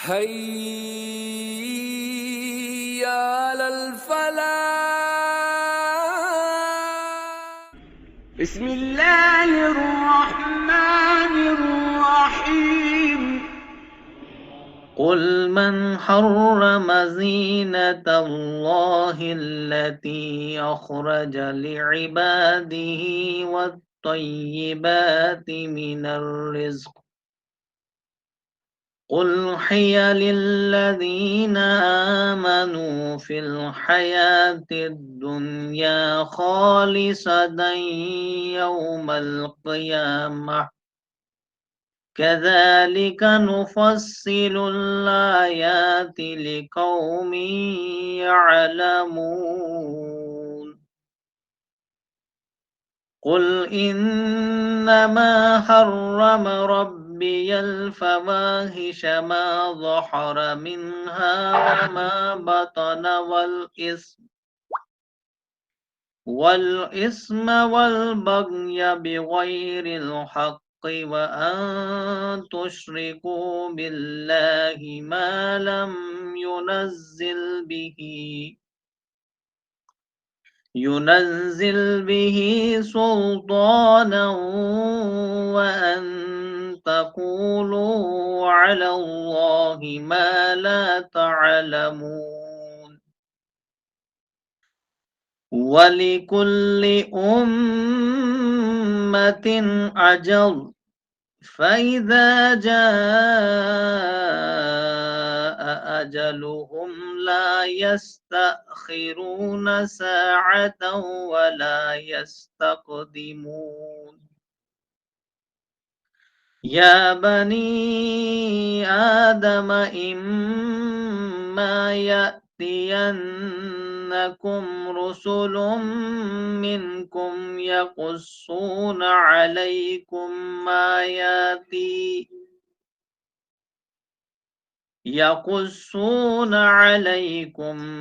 حي على الفلاح. بسم الله الرحمن الرحيم. قل من حرم زينة الله التي أخرج لعباده والطيبات من الرزق قل هي للذين آمنوا في الحياة الدنيا خالصة يوم القيامة كذلك نفصل الآيات لقوم يعلمون قل إنما حرم ربي الفواحش ما ظهر منها وما بطن والإثم والبغي بغير الحق وأن تشركوا بالله ما لم ينزل به سلطانا وأن تقولوا على الله ما لا تعلمون ولكل أمة أجل فإذا جاء أجلهم لا يستأخرون ساعة ولا يستقدمون يا بني آدم إما يأتينكم رسل منكم يقصون عليكم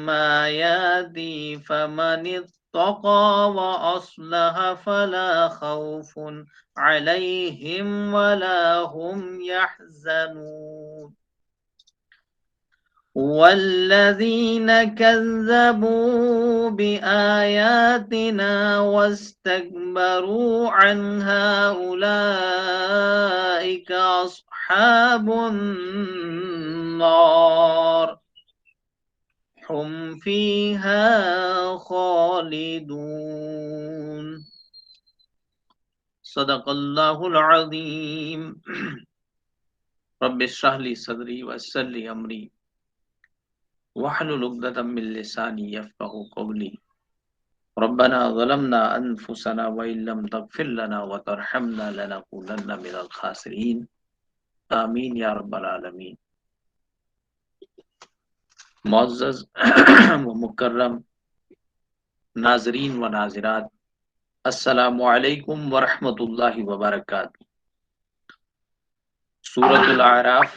ما ياتي فمن اتقى وأصلح فلا خوف عليهم ولا هم يحزنون والذين كذبوا بآياتنا واستكبروا عنها أولئك أصحاب النار هم فيها خالدون صدق الله العظيم رب اشرح لي صدري ويسر لي أمري واحلل عقدة من لساني يفقهوا قولي ربنا ظلمنا أنفسنا وإن لم تغفر لنا وترحمنا لنكونن من الخاسرين آمین یا رب العالمین۔ معزز و مکرم ناظرین و ناظرات، السلام علیکم ورحمۃ اللہ وبرکاتہ۔ سورۃ الاعراف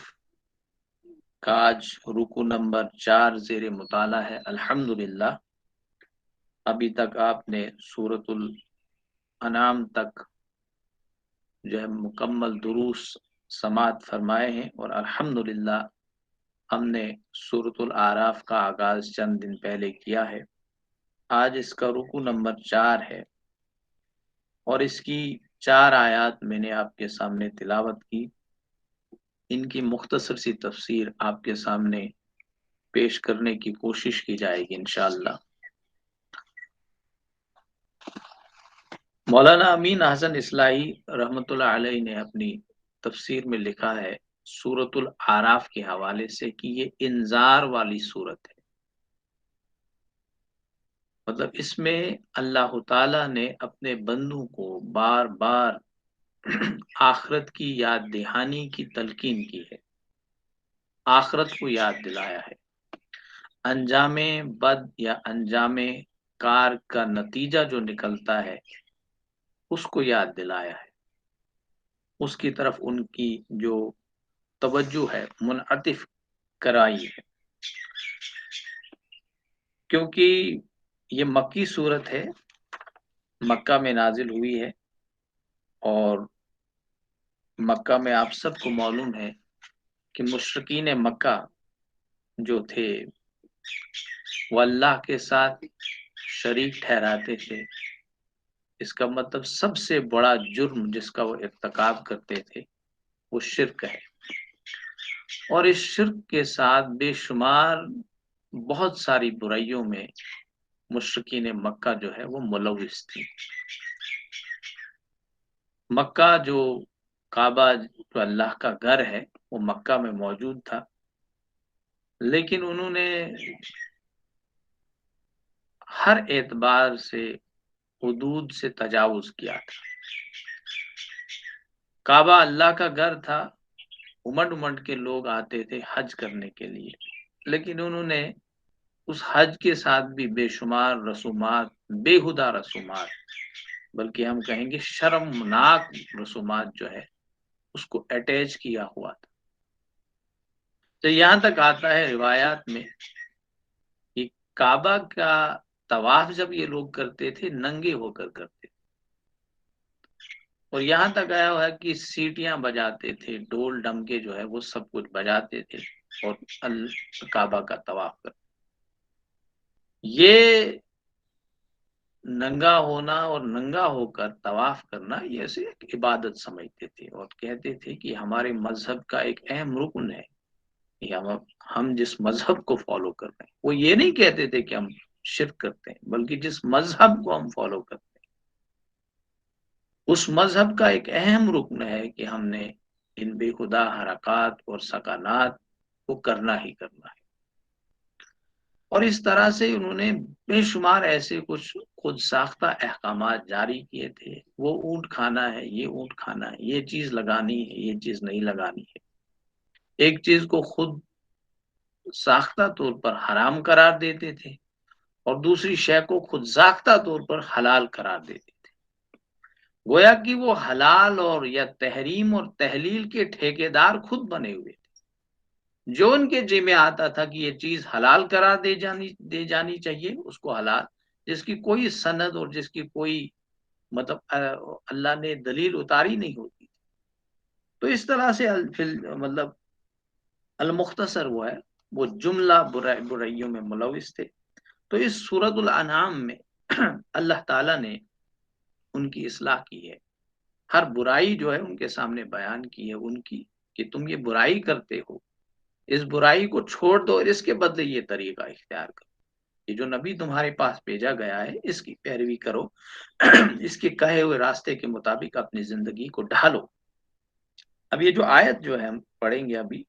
کا آج رکو نمبر 4 زیر مطالعہ ہے۔ الحمدللہ ابھی تک آپ نے سورۃ الانعام تک جو ہے مکمل دروس سماعت فرمائے ہیں، اور الحمدللہ ہم نے سورۃ الاعراف کا آغاز چند دن پہلے کیا ہے۔ آج اس کا رکو نمبر 4 ہے، اور اس کی 4 آیات میں نے آپ کے سامنے تلاوت کی۔ ان کی مختصر سی تفسیر آپ کے سامنے پیش کرنے کی کوشش کی جائے گی انشاءاللہ۔ مولانا امین حسن اصلاحی رحمۃ اللہ علیہ نے اپنی تفسیر میں لکھا ہے سورۃ الاعراف کے حوالے سے کہ یہ انذار والی سورت ہے، مطلب اس میں اللہ تعالی نے اپنے بندوں کو بار بار آخرت کی یاد دہانی کی تلقین کی ہے، آخرت کو یاد دلایا ہے، انجام بد یا انجام کار کا نتیجہ جو نکلتا ہے اس کو یاد دلایا ہے، اس کی طرف ان کی جو توجہ ہے منعطف کرائی ہے، کیونکہ یہ مکی صورت ہے، مکہ میں نازل ہوئی ہے، اور مکہ میں آپ سب کو معلوم ہے کہ مشرکین مکہ جو تھے وہ اللہ کے ساتھ شریک ٹھہراتے تھے. اس کا مطلب سب سے بڑا جرم جس کا وہ ارتکاب کرتے تھے وہ شرک ہے. اور اس شرک کے ساتھ بے شمار بہت ساری برائیوں میں مشرکین مکہ جو ہے وہ ملوث تھی. مکہ جو کعبہ جو اللہ کا گھر ہے وہ مکہ میں موجود تھا، لیکن انہوں نے ہر اعتبار سے حدود سے تجاوز کیا تھا. کعبہ اللہ کا گھر تھا، امڈ امڈ کے لوگ آتے تھے حج کرنے کے لیے، لیکن انہوں نے اس حج کے ساتھ بھی بے شمار رسومات، بےہدہ رسومات، بلکہ ہم کہیں گے شرمناک رسومات جو ہے اس کو اٹیچ کیا ہوا تھا. تو یہاں تک آتا ہے روایات میں کہ کعبہ کا طواف جب یہ لوگ کرتے تھے ننگے ہو کر کرتے تھے، اور یہاں تک آیا ہوا ہے کہ سیٹیاں بجاتے تھے، ڈول ڈمکے جو ہے وہ سب کچھ بجاتے تھے اور کعبہ کا طواف کرتے. یہ ننگا ہونا اور ننگا ہو کر طواف کرنا یہ ایسے ایک عبادت سمجھتے تھے، اور کہتے تھے کہ ہمارے مذہب کا ایک اہم رکن ہے کہ ہم جس مذہب کو فالو کر رہے ہیں. وہ یہ نہیں کہتے تھے کہ ہم شرک کرتے ہیں، بلکہ جس مذہب کو ہم فالو کرتے ہیں اس مذہب کا ایک اہم رکن ہے کہ ہم نے ان بے خدا حرکات اور سکانات کو کرنا ہی کرنا ہے. اور اس طرح سے انہوں نے بے شمار ایسے کچھ خود ساختہ احکامات جاری کیے تھے. وہ اونٹ کھانا ہے، یہ اونٹ کھانا ہے، یہ چیز لگانی ہے، یہ چیز نہیں لگانی ہے. ایک چیز کو خود ساختہ طور پر حرام قرار دیتے تھے اور دوسری شے کو خود ساختہ طور پر حلال قرار دیتے تھے. گویا کہ وہ حلال اور یا تحریم اور تحلیل کے ٹھیکیدار خود بنے ہوئے تھے. جو ان کے جی میں آتا تھا کہ یہ چیز حلال قرار دے جانی چاہیے اس کو حلال، جس کی کوئی سند اور جس کی کوئی مطلب اللہ نے دلیل اتاری نہیں ہوتی. تو اس طرح سے مطلب المختصر وہ ہے وہ جملہ برائیوں میں ملوث تھے. تو اس سورۃ الانعام میں اللہ تعالیٰ نے ان کی اصلاح کی ہے. ہر برائی جو ہے ان کے سامنے بیان کی ہے ان کی، کہ تم یہ برائی کرتے ہو، اس برائی کو چھوڑ دو اور اس کے بدلے یہ طریقہ اختیار کرو. یہ جو نبی تمہارے پاس بھیجا گیا ہے اس کی پیروی کرو، اس کے کہے ہوئے راستے کے مطابق اپنی زندگی کو ڈھالو. اب یہ جو آیت جو ہے ہم پڑھیں گے ابھی،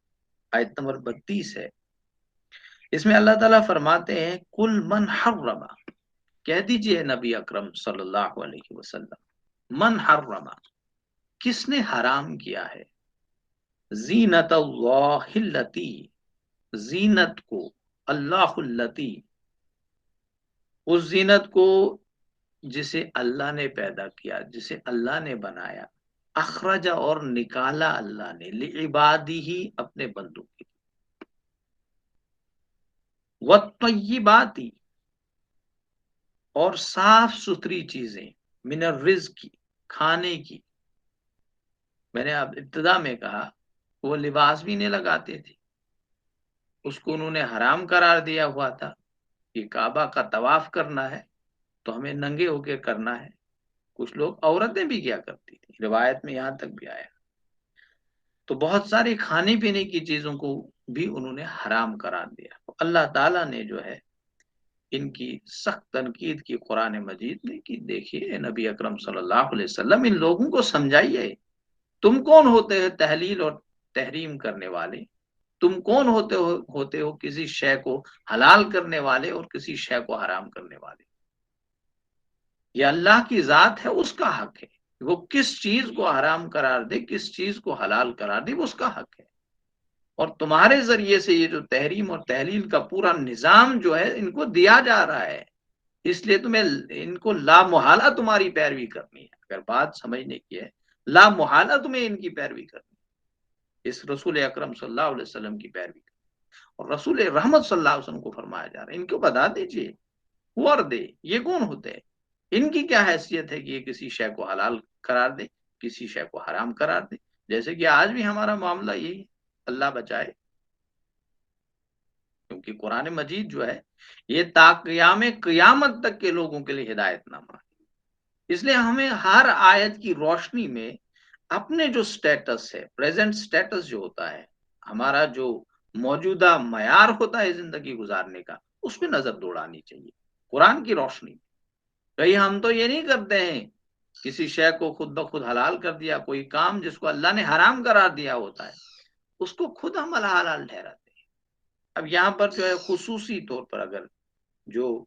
آیت نمبر 32 ہے. اس میں اللہ تعالیٰ فرماتے ہیں کل من حرم، کہہ دیجئے نبی اکرم صلی اللہ علیہ وسلم، من حرم، کس نے حرام کیا ہے، زینت اللہ التی، زینت کو، اللہ التی، اس زینت کو جسے اللہ نے پیدا کیا، جسے اللہ نے بنایا، اخرج اور نکالا اللہ نے، لعبادہ اپنے بندوں کے، والطیبات اور صاف ستھری چیزیں، من الرزق کھانے کی. میں نے اب ابتدا میں کہا وہ لباس بھی نہیں لگاتے تھے، اس کو انہوں نے حرام قرار دیا ہوا تھا کہ کعبہ کا طواف کرنا ہے تو ہمیں ننگے ہو کے کرنا ہے. کچھ لوگ عورتیں بھی کیا کرتی تھی، روایت میں یہاں تک بھی آیا. تو بہت ساری کھانے پینے کی چیزوں کو بھی انہوں نے حرام قرار دیا. اللہ تعالیٰ نے جو ہے ان کی سخت تنقید کی قرآن مجید میں کہ دیکھیے نبی اکرم صلی اللہ علیہ وسلم ان لوگوں کو سمجھائیے، تم کون ہوتے ہیں تحلیل اور تحریم کرنے والے، تم کون ہوتے ہو کسی شے کو حلال کرنے والے اور کسی شے کو حرام کرنے والے. یہ اللہ کی ذات ہے، اس کا حق ہے وہ کس چیز کو حرام قرار دے کس چیز کو حلال قرار دے، وہ اس کا حق ہے. اور تمہارے ذریعے سے یہ جو تحریم اور تحلیل کا پورا نظام جو ہے ان کو دیا جا رہا ہے، اس لیے تمہیں ان کو لا محالہ تمہاری پیروی کرنی ہے. اگر بات سمجھنے کی ہے، لا محالہ تمہیں ان کی پیروی کرنی ہے، اس رسول اکرم صلی اللہ علیہ وسلم کی پیروی کرنی. اور رسول رحمت صلی اللہ علیہ وسلم کو فرمایا جا رہا ہے ان کو بتا دیجئے دے یہ کون ہوتے ہیں، ان کی کیا حیثیت ہے کہ یہ کسی شے کو حلال قرار دے کسی شے کو حرام قرار دے. جیسے کہ آج بھی ہمارا معاملہ یہی ہے، اللہ بچائے، کیونکہ قرآن مجید جو ہے یہ تا قیام قیامت تک کے لوگوں کے لیے ہدایت نامہ ہے۔ اس لیے ہمیں ہر آیت کی روشنی میں اپنے جو سٹیٹس ہے، پریزنٹ سٹیٹس جو ہوتا ہے، ہمارا جو موجودہ معیار ہوتا ہے زندگی گزارنے کا، اس پہ نظر دوڑانی چاہیے قرآن کی روشنی میں۔ کہیں ہم تو یہ نہیں کرتے ہیں کسی شے کو خود بخود حلال کر دیا، کوئی کام جس کو اللہ نے حرام قرار دیا ہوتا ہے اس کو خود ہم حلال ٹھہراتے ہیں۔ اب یہاں پر جو ہے خصوصی طور پر اگر جو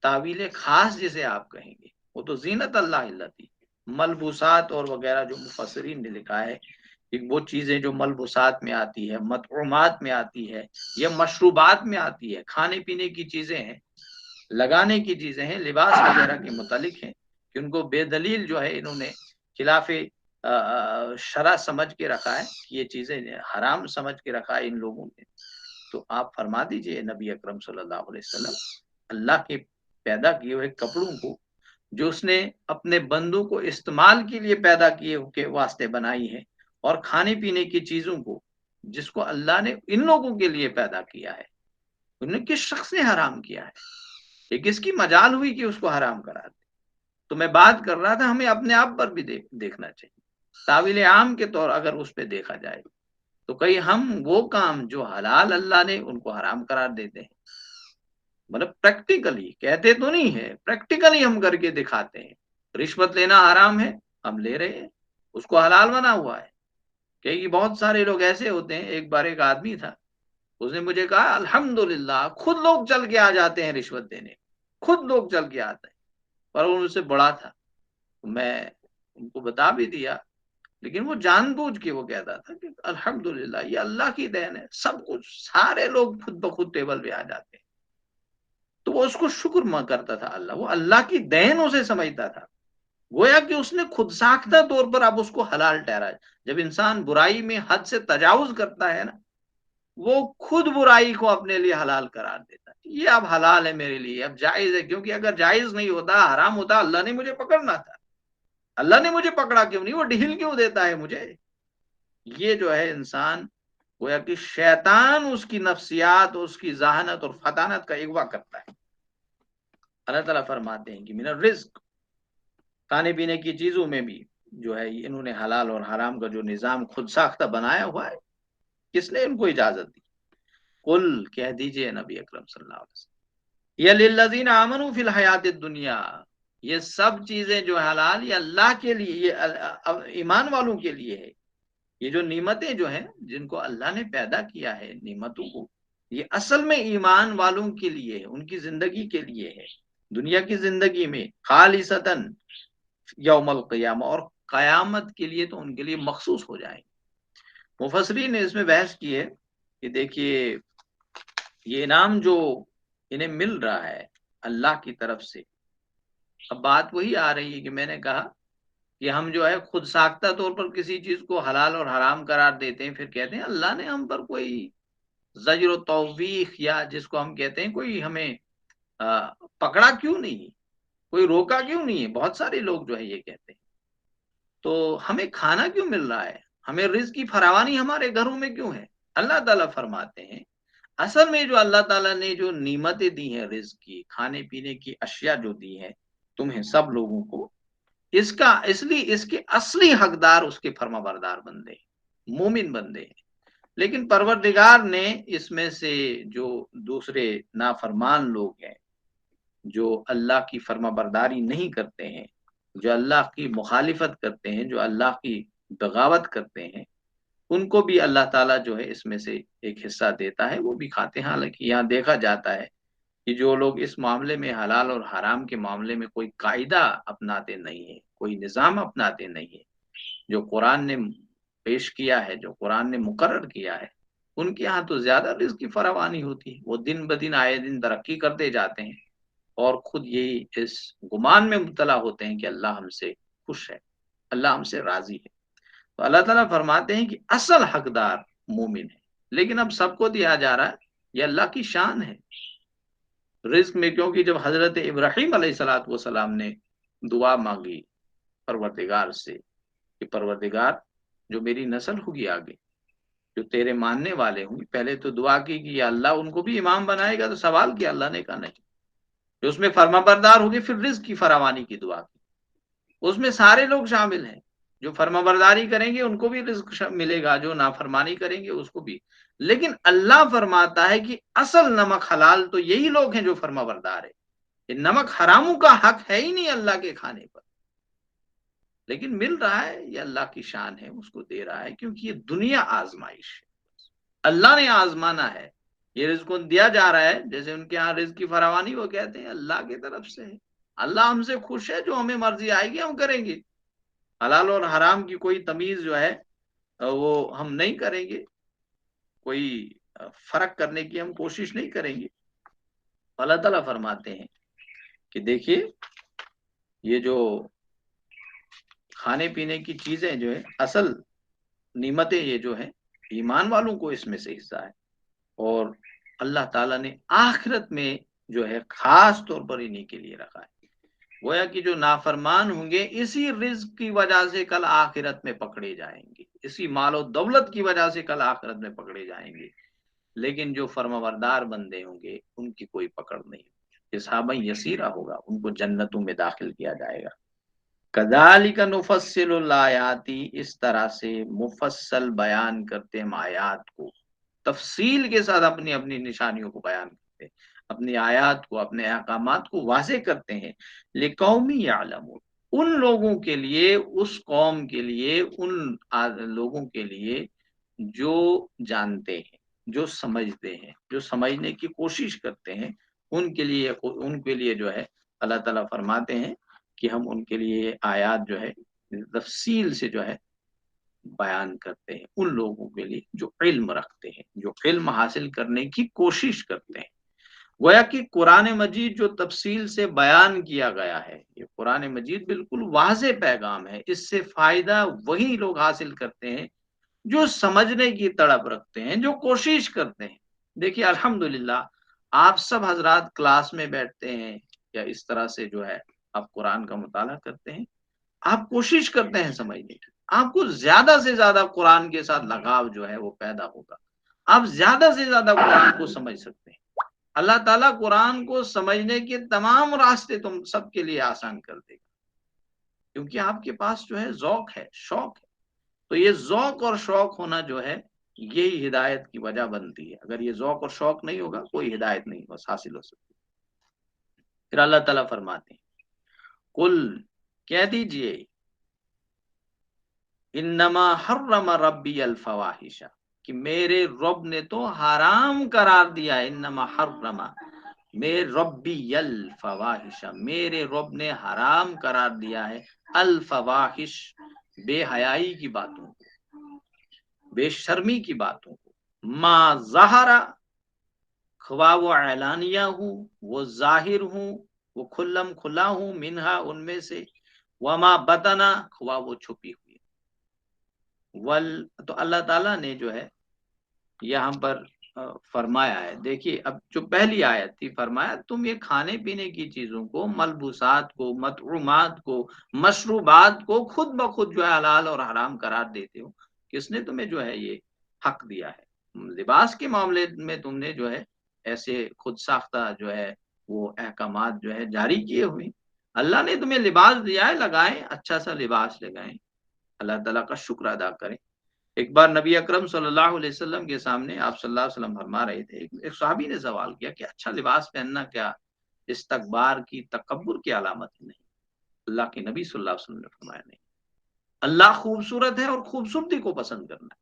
تعویل خاص جسے آپ کہیں گے، وہ تو زینت اللہ التی، ملبوسات اور وغیرہ جو مفسرین نے لکھا ہے کہ وہ چیزیں جو ملبوسات میں آتی ہے، مطعومات میں آتی ہے، یا مشروبات میں آتی ہے، کھانے پینے کی چیزیں ہیں، لگانے کی چیزیں ہیں، لباس وغیرہ کے متعلق ہیں، کہ ان کو بے دلیل جو ہے انہوں نے خلاف شرع سمجھ کے رکھا ہے، یہ چیزیں حرام سمجھ کے رکھا ہے ان لوگوں نے۔ تو آپ فرما دیجئے نبی اکرم صلی اللہ علیہ وسلم، اللہ کے پیدا کیے ہوئے کپڑوں کو جو اس نے اپنے بندوں کو استعمال کے لیے پیدا کیے کے واسطے بنائی ہے، اور کھانے پینے کی چیزوں کو جس کو اللہ نے ان لوگوں کے لیے پیدا کیا ہے، انہیں کس شخص نے حرام کیا ہے؟ یہ کس کی مجال ہوئی کہ اس کو حرام کرا دے؟ تو میں بات کر رہا تھا ہمیں اپنے آپ پر بھی دیکھنا چاہیے، تعویل عام کے طور اگر اس پہ دیکھا جائے تو کئی ہم وہ کام جو حلال اللہ نے ان کو حرام قرار دیتے ہیں، مطلب پریکٹیکلی کہتے تو نہیں ہے، پریکٹیکلی ہم کر کے دکھاتے ہیں۔ رشوت لینا حرام ہے، ہم لے رہے ہیں، اس کو حلال بنا ہوا ہے۔ کہ بہت سارے لوگ ایسے ہوتے ہیں، ایک بار ایک آدمی تھا، اس نے مجھے کہا الحمدللہ خود لوگ چل کے آ جاتے ہیں رشوت دینے، خود لوگ چل کے آتے ہیں، پر ان سے بڑا تھا، میں ان کو بتا بھی دیا، لیکن وہ جان بوجھ کے وہ کہتا تھا کہ الحمدللہ یہ اللہ کی دین ہے، سب کچھ سارے لوگ خود بخود ٹیبل پہ آ جاتے ہیں۔ تو وہ اس کو شکر ماں کرتا تھا اللہ، وہ اللہ کی دین اسے سمجھتا تھا، گویا کہ اس نے خود ساختہ طور پر اب اس کو حلال ٹھہرا۔ جب انسان برائی میں حد سے تجاوز کرتا ہے نا، وہ خود برائی کو اپنے لیے حلال قرار دیتا ہے، یہ اب حلال ہے میرے لیے، اب جائز ہے، کیونکہ اگر جائز نہیں ہوتا، حرام ہوتا، اللہ نے مجھے پکڑنا تھا، اللہ نے مجھے پکڑا کیوں نہیں، وہ ڈھیل کیوں دیتا ہے مجھے؟ یہ جو ہے انسان گویا کہ شیطان اس کی نفسیات، اس کی ذہانت اور فطانت کا اغوا کرتا ہے۔ اللہ تعالیٰ فرماتے ہیں کہ من الرزق، کھانے پینے کی چیزوں میں بھی جو ہے انہوں نے حلال اور حرام کا جو نظام خود ساختہ بنایا ہوا ہے، کس نے ان کو اجازت دی؟ قل کہہ دیجئے نبی اکرم صلی اللہ علیہ وسلم، یہ للذین آمنوا فی الحیات الدنیا، یہ سب چیزیں جو حلال یہ اللہ کے لیے، یہ ایمان والوں کے لیے ہے۔ یہ جو نعمتیں جو ہیں جن کو اللہ نے پیدا کیا ہے، نعمتوں کو، یہ اصل میں ایمان والوں کے لیے ہے، ان کی زندگی کے لیے ہے، دنیا کی زندگی میں خالصتاً یوم القیامہ، اور قیامت کے لیے تو ان کے لیے مخصوص ہو جائیں گے۔ مفسرین نے اس میں بحث کی ہے کہ دیکھیے یہ انعام جو انہیں مل رہا ہے اللہ کی طرف سے، اب بات وہی آ رہی ہے کہ میں نے کہا کہ ہم جو ہے خود ساختہ طور پر کسی چیز کو حلال اور حرام قرار دیتے ہیں، پھر کہتے ہیں اللہ نے ہم پر کوئی زجر و توبیخ، یا جس کو ہم کہتے ہیں کوئی ہمیں پکڑا کیوں نہیں، کوئی روکا کیوں نہیں ہے؟ بہت سارے لوگ جو ہے یہ کہتے ہیں۔ تو ہمیں کھانا کیوں مل رہا ہے، ہمیں رزق کی فراوانی ہمارے گھروں میں کیوں ہے؟ اللہ تعالیٰ فرماتے ہیں اصل میں جو اللہ تعالیٰ نے جو نعمتیں دی ہیں، رزق کی، کھانے پینے کی اشیاء جو دی ہیں تمہیں سب لوگوں کو، اس لیے اس کے اصلی حقدار اس کے فرما بردار بندے، مومن بندے ہیں۔ لیکن پروردگار نے اس میں سے جو دوسرے نافرمان لوگ ہیں، جو اللہ کی فرما برداری نہیں کرتے ہیں، جو اللہ کی مخالفت کرتے ہیں، جو اللہ کی بغاوت کرتے ہیں، ان کو بھی اللہ تعالیٰ جو ہے اس میں سے ایک حصہ دیتا ہے، وہ بھی کھاتے ہیں۔ حالانکہ یہاں دیکھا جاتا ہے کہ جو لوگ اس معاملے میں حلال اور حرام کے معاملے میں کوئی قاعدہ اپناتے نہیں ہیں، کوئی نظام اپناتے نہیں ہیں، جو قرآن نے پیش کیا ہے، جو قرآن نے مقرر کیا ہے، ان کے ہاں تو زیادہ رزق کی فراوانی ہوتی ہے، وہ دن بدن آئے دن ترقی کرتے جاتے ہیں، اور خود یہی اس گمان میں مبتلا ہوتے ہیں کہ اللہ ہم سے خوش ہے، اللہ ہم سے راضی ہے۔ تو اللہ تعالیٰ فرماتے ہیں کہ اصل حقدار مومن ہے، لیکن اب سب کو دیا جا رہا ہے، یہ اللہ کی شان ہے رزق میں۔ کیونکہ جب حضرت ابراہیم علیہ السلام نے دعا مانگی پروردگار سے کہ پروردگار جو میری نسل ہوگی آگے، جو تیرے ماننے والے ہوں گے، پہلے تو دعا کی کہ یا اللہ ان کو بھی امام بنائے گا، تو سوال کیا، اللہ نے کہا نہیں. جو اس میں فرما بردار ہوگی، پھر رزق کی فراوانی کی دعا کی. اس میں سارے لوگ شامل ہیں. جو فرما برداری کریں گے ان کو بھی رزق ملے گا، جو نافرمانی کریں گے اس کو بھی. لیکن اللہ فرماتا ہے کہ اصل نمک حلال تو یہی لوگ ہیں جو فرما بردار ہے. یہ نمک حراموں کا حق ہے ہی نہیں اللہ کے کھانے پر، لیکن مل رہا ہے، یہ اللہ کی شان ہے، اس کو دے رہا ہے، کیونکہ یہ دنیا آزمائش ہے، اللہ نے آزمانا ہے. یہ رزق دیا جا رہا ہے، جیسے ان کے ہاں رزق کی فراوانی وہ کہتے ہیں اللہ کی طرف سے ہے. اللہ ہم سے خوش ہے، جو ہمیں مرضی آئے گی ہم کریں گے. حلال اور حرام کی کوئی تمیز جو ہے وہ ہم نہیں کریں گے، کوئی فرق کرنے کی ہم کوشش نہیں کریں گے. اللہ تعالیٰ فرماتے ہیں کہ دیکھیے یہ جو کھانے پینے کی چیزیں جو ہے، اصل نعمتیں یہ جو ہے ایمان والوں کو اس میں سے حصہ ہے. اور اللہ تعالیٰ نے آخرت میں جو ہے خاص طور پر انہی کے لیے رکھا ہے. گویا کہ جو نافرمان ہوں گے اسی رزق کی وجہ سے کل آخرت میں پکڑے جائیں گے، اسی مال و دولت کی وجہ سے کل آخرت میں پکڑے جائیں گے. لیکن جو فرمانبردار بندے ہوں گے ان کی کوئی پکڑ نہیں. حسابًا یسیرا ہوگا، ان کو جنتوں میں داخل کیا جائے گا. کذالک نفصل الآیات، اس طرح سے مفصل بیان کرتے ہم آیات کو، تفصیل کے ساتھ اپنی اپنی نشانیوں کو بیان کرتے ہیں، اپنی آیات کو، اپنے احکامات کو واضح کرتے ہیں. لقوم یعلمون، ان لوگوں کے لیے، اس قوم کے لیے، ان لوگوں کے لیے جو جانتے ہیں، جو سمجھتے ہیں، جو سمجھنے کی کوشش کرتے ہیں، ان کے لیے جو ہے اللہ تعالیٰ فرماتے ہیں کہ ہم ان کے لیے آیات جو ہے تفصیل سے جو ہے بیان کرتے ہیں. ان لوگوں کے لیے جو علم رکھتے ہیں، جو علم حاصل کرنے کی کوشش کرتے ہیں. گویا کہ قرآن مجید جو تفصیل سے بیان کیا گیا ہے، یہ قرآن مجید بالکل واضح پیغام ہے. اس سے فائدہ وہی لوگ حاصل کرتے ہیں جو سمجھنے کی تڑپ رکھتے ہیں، جو کوشش کرتے ہیں. دیکھیے الحمدللہ آپ سب حضرات کلاس میں بیٹھتے ہیں یا اس طرح سے جو ہے آپ قرآن کا مطالعہ کرتے ہیں، آپ کوشش کرتے ہیں سمجھنے کی. آپ کو زیادہ سے زیادہ قرآن کے ساتھ لگاؤ جو ہے وہ پیدا ہوگا، آپ زیادہ سے زیادہ قرآن کو سمجھ سکتے ہیں. اللہ تعالیٰ قرآن کو سمجھنے کے تمام راستے تم سب کے لیے آسان کر دے گا، کیونکہ آپ کے پاس جو ہے ذوق ہے، شوق ہے. تو یہ ذوق اور شوق ہونا جو ہے یہی ہدایت کی وجہ بنتی ہے. اگر یہ ذوق اور شوق نہیں ہوگا کوئی ہدایت نہیں بس حاصل ہو سکتی. پھر اللہ تعالیٰ فرماتے ہیں قل، کہہ دیجئے، انما حرم ربی الفواحش، کہ میرے رب نے تو حرام قرار دیا ہے. انما حرم، میرے ربی الفواحش، میرے رب نے حرام قرار دیا ہے الفواحش، بے حیائی کی باتوں کو، بے شرمی کی باتوں کو. ما ظہرا، خواہ وہ اعلانیہ ہوں، وہ ظاہر ہوں، وہ کھلم کھلا ہوں، منہا ان میں سے، وما بطنا، خواہ وہ چھپی ہوئی. تو اللہ تعالیٰ نے جو ہے یہاں پر فرمایا ہے، دیکھیے اب جو پہلی آیت تھی فرمایا تم یہ کھانے پینے کی چیزوں کو، ملبوسات کو، مطعومات کو، مشروبات کو خود بخود جو ہے حلال اور حرام قرار دیتے ہو. کس نے تمہیں جو ہے یہ حق دیا ہے؟ لباس کے معاملے میں تم نے جو ہے ایسے خود ساختہ جو ہے وہ احکامات جو ہے جاری کیے ہوئے. اللہ نے تمہیں لباس دیا ہے، لگائیں، اچھا سا لباس لگائیں، اللہ تعالیٰ کا شکر ادا کریں. ایک بار نبی اکرم صلی اللہ علیہ وسلم کے سامنے آپ صلی اللہ علیہ وسلم فرما رہے تھے، ایک صحابی نے سوال کیا کہ اچھا لباس پہننا کیا استکبار کی، تکبر کی علامت نہیں؟ اللہ کے نبی صلی اللہ علیہ وسلم نے فرمایا نہیں، اللہ خوبصورت ہے اور خوبصورتی کو پسند کرنا ہے.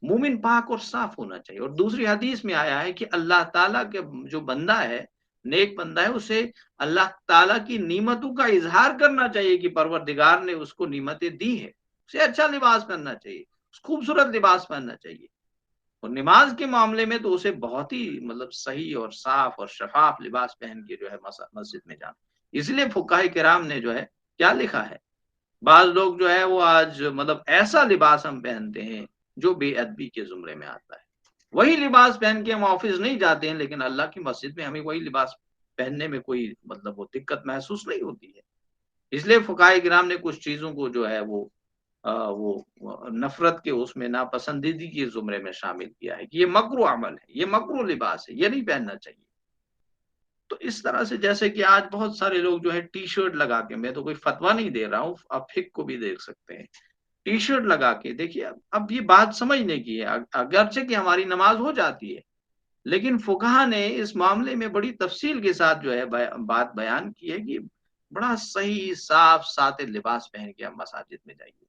مومن پاک اور صاف ہونا چاہیے. اور دوسری حدیث میں آیا ہے کہ اللہ تعالیٰ کے جو بندہ ہے، نیک بندہ ہے، اسے اللہ تعالیٰ کی نعمتوں کا اظہار کرنا چاہیے کہ پروردگار نے اس کو نعمتیں دی ہے. اسے اچھا لباس پہننا چاہیے، خوبصورت لباس پہننا چاہیے. اور نماز کے معاملے میں تو اسے بہت ہی صحیح اور صاف اور شفاف لباس پہن کے جو ہے مسجد میں جانا. اس لیے فقہاء کرام نے جو ہے کیا لکھا ہے، بعض لوگ جو ہے وہ آج ایسا لباس ہم پہنتے ہیں جو بے ادبی کے زمرے میں آتا ہے. وہی لباس پہن کے ہم آفس نہیں جاتے ہیں، لیکن اللہ کی مسجد میں ہمیں وہی لباس پہننے میں کوئی وہ دقت محسوس نہیں ہوتی ہے. اس لیے فقہاء کرام نے کچھ چیزوں کو جو ہے وہ وہ نفرت کے اس میں ناپسندیدگی کے زمرے میں شامل کیا ہے کہ یہ مکروہ عمل ہے، یہ مکروہ لباس ہے، یہ نہیں پہننا چاہیے۔ تو اس طرح سے جیسے کہ آج بہت سارے لوگ جو ہے ٹی شرٹ لگا کے، میں تو کوئی فتویٰ نہیں دے رہا ہوں، آپ فقہ کو بھی دیکھ سکتے ہیں، ٹی شرٹ لگا کے دیکھیے، اب یہ بات سمجھنے کی ہے، اگرچہ کہ ہماری نماز ہو جاتی ہے، لیکن فقہا نے اس معاملے میں بڑی تفصیل کے ساتھ جو ہے بات بیان کی ہے کہ بڑا صحیح صاف ساتر لباس پہن کے ہم مساجد میں جائیے،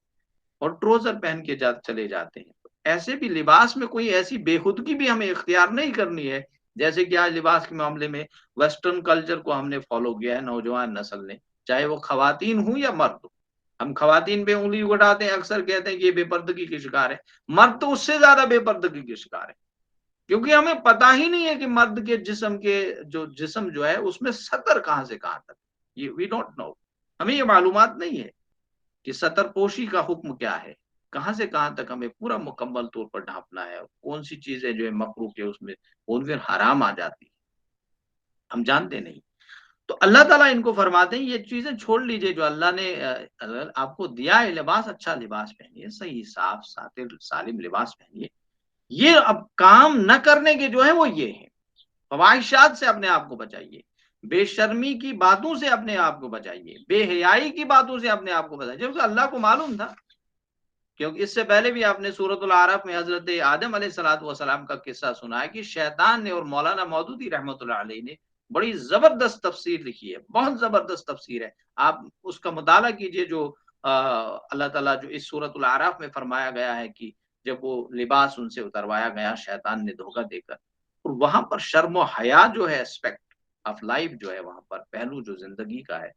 اور ٹروزر پہن کے چلے جاتے ہیں۔ ایسے بھی لباس میں کوئی ایسی بے خودگی بھی ہمیں اختیار نہیں کرنی ہے، جیسے کہ آج لباس کے معاملے میں ویسٹرن کلچر کو ہم نے فالو کیا ہے نوجوان نسل نے، چاہے وہ خواتین ہوں یا مرد ہوں۔ ہم خواتین پہ انگلی اٹھاتے ہیں، اکثر کہتے ہیں کہ یہ بے پردگی کی شکار ہے، مرد تو اس سے زیادہ بے پردگی کی شکار ہے، کیونکہ ہمیں پتہ ہی نہیں ہے کہ مرد کے جسم جو ہے اس میں سطر کہاں سے کہاں تک، یہ وی ڈونٹ نو، ہمیں یہ معلومات نہیں ہے کہ سطر پوشی کا حکم کیا ہے، کہاں سے کہاں تک ہمیں پورا مکمل طور پر ڈھانپنا ہے، کون سی چیزیں جو ہے مکروہ کے اس میں کون پھر حرام آ جاتی ہے، ہم جانتے نہیں۔ تو اللہ تعالیٰ ان کو فرماتے ہیں یہ چیزیں چھوڑ لیجئے جو اللہ نے آپ کو دیا ہے، لباس اچھا لباس پہنیے، صحیح صاف ساتر سالم لباس پہنیے، یہ اب کام نہ کرنے کے جو ہے وہ یہ ہیں، فواہشات سے اپنے آپ کو بچائیے، بے شرمی کی باتوں سے اپنے آپ کو بچائیے، بے حیائی کی باتوں سے اپنے آپ کو بچائیے، جبکہ اللہ کو معلوم تھا، کیونکہ اس سے پہلے بھی آپ نے سورۃ الاعراف میں حضرت آدم علیہ السلام کا قصہ سنا ہے کہ شیطان نے اور مولانا مودودی رحمۃ اللہ علیہ نے بڑی زبردست تفسیر لکھی ہے، بہت زبردست تفسیر ہے، آپ اس کا مطالعہ کیجئے، جو اللہ تعالیٰ جو اس سورۃ الاعراف میں فرمایا گیا ہے کہ جب وہ لباس ان سے اتروایا گیا شیطان نے دھوکہ دے کر، اور وہاں پر شرم و حیا جو ہے اسپیکٹ آف لائف جو ہے، وہاں پر پہلو جو زندگی کا ہے،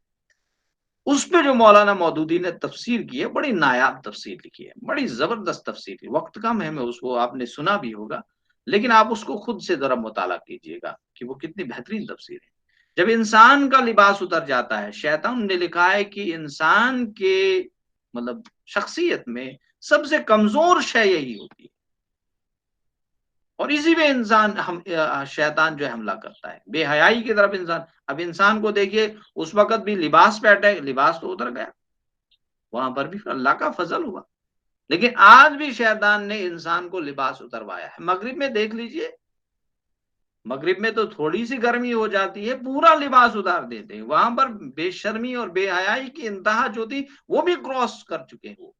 اس پہ جو مولانا مودودی نے تفسیر کی ہے، بڑی نایاب تفسیر لکھی ہے، بڑی زبردست تفسیر ہے، وقت کم ہے، میں اس کو آپ نے سنا بھی ہوگا، لیکن آپ اس کو خود سے ذرا مطالعہ کیجئے گا کہ وہ کتنی بہترین تفسیر ہے۔ جب انسان کا لباس اتر جاتا ہے، شیطان نے لکھا ہے کہ انسان کے مطلب شخصیت میں سب سے کمزور شے یہی ہوتی ہے، اور اسی پہ شیطان جو ہے حملہ کرتا ہے، بے حیائی کی طرف انسان۔ اب انسان کو دیکھیے، اس وقت بھی لباس پہ اٹیک، لباس تو اتر گیا، وہاں پر بھی اللہ کا فضل ہوا، لیکن آج بھی شیطان نے انسان کو لباس اتروایا ہے۔ مغرب میں دیکھ لیجئے، مغرب میں تو تھوڑی سی گرمی ہو جاتی ہے، پورا لباس اتار دیتے ہیں، وہاں پر بے شرمی اور بے حیائی کی انتہا جو تھی وہ بھی کراس کر چکے ہیں،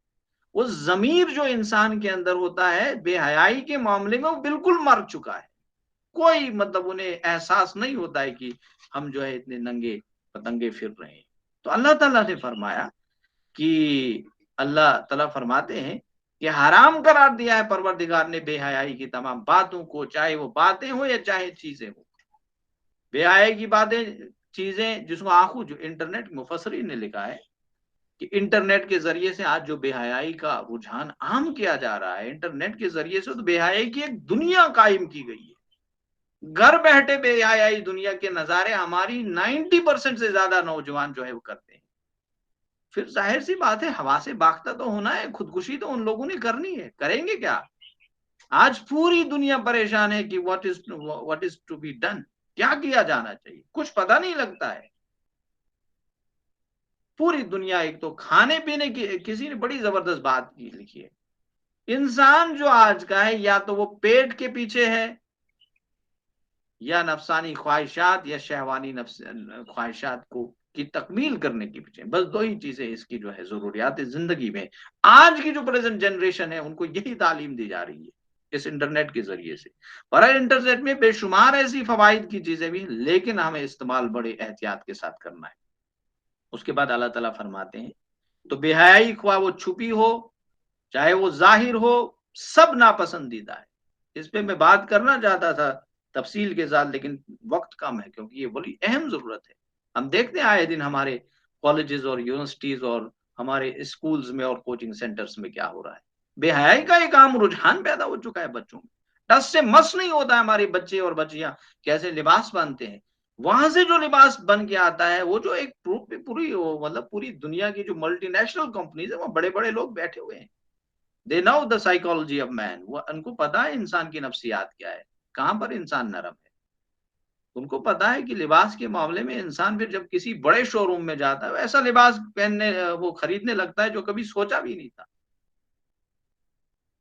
وہ ضمیر جو انسان کے اندر ہوتا ہے بے حیائی کے معاملے میں وہ بالکل مر چکا ہے، کوئی مطلب انہیں احساس نہیں ہوتا ہے کہ ہم جو ہے اتنے ننگے پتنگے پھر رہے ہیں۔ تو اللہ تعالیٰ نے فرمایا کہ اللہ تعالیٰ فرماتے ہیں کہ حرام قرار دیا ہے پروردگار نے بے حیائی کی تمام باتوں کو، چاہے وہ باتیں ہو یا چاہے چیزیں ہو۔ بے حیائی کی باتیں، چیزیں جس کو آنکھوں، جو انٹرنیٹ مفسرین نے لکھا ہے کہ انٹرنیٹ کے ذریعے سے آج جو بے حیائی کا رجحان عام کیا جا رہا ہے، انٹرنیٹ کے ذریعے سے تو بے حیائی کی ایک دنیا قائم کی گئی ہے، گھر بیٹھے بے حیائی دنیا کے نظارے ہماری 90% سے زیادہ نوجوان جو ہے وہ کرتے ہیں۔ پھر ظاہر سی بات ہے، ہوا سے باختہ تو ہونا ہے، خودکشی تو ان لوگوں نے کرنی ہے، کریں گے کیا؟ آج پوری دنیا پریشان ہے کہ what is to be done، کیا کیا جانا چاہیے، کچھ پتہ نہیں لگتا ہے۔ پوری دنیا، ایک تو کھانے پینے کی، کسی نے بڑی زبردست بات لکھی ہے، انسان جو آج کا ہے یا تو وہ پیٹ کے پیچھے ہے، یا نفسانی خواہشات یا شہوانی خواہشات کی تکمیل کرنے کی پیچھے، بس دو ہی چیزیں اس کی جو ہے ضروریات زندگی میں۔ آج کی جو پریزنٹ جنریشن ہے ان کو یہی تعلیم دی جا رہی ہے اس انٹرنیٹ کے ذریعے سے، اور انٹرنیٹ میں بے شمار ایسی فوائد کی چیزیں بھی، لیکن ہمیں استعمال بڑے احتیاط کے ساتھ کرنا ہے۔ اس کے بعد اللہ تعالیٰ فرماتے ہیں تو بے حیائی خواہ وہ چھپی ہو چاہے وہ ظاہر ہو، سب ناپسندیدہ ہے۔ اس پہ میں بات کرنا چاہتا تھا تفصیل کے ساتھ، لیکن وقت کم ہے کیونکہ یہ بڑی اہم ضرورت ہے۔ ہم دیکھتے ہیں آئے دن ہمارے کالجز اور یونیورسٹیز اور ہمارے اسکولز میں اور کوچنگ سینٹرز میں کیا ہو رہا ہے، بے حیائی کا ایک عام رجحان پیدا ہو چکا ہے بچوں میں، ٹس سے مس نہیں ہوتا ہے ہمارے بچے اور بچیاں کیسے لباس پہنتے ہیں، وہاں سے جو لباس بن کے آتا ہے وہ جو ایک پوری مطلب پوری دنیا کی جو ملٹی نیشنل کمپنیز ہیں، وہ بڑے بڑے لوگ بیٹھے ہوئے ہیں، they know the psychology of man، وہ ان کو پتا ہے انسان کی نفسیات کیا ہے، کہاں پر انسان نرم ہے، ان کو پتا ہے کہ لباس کے معاملے میں انسان پھر جب کسی بڑے شو روم میں جاتا ہے ایسا لباس پہننے وہ خریدنے لگتا ہے جو کبھی سوچا بھی نہیں تھا،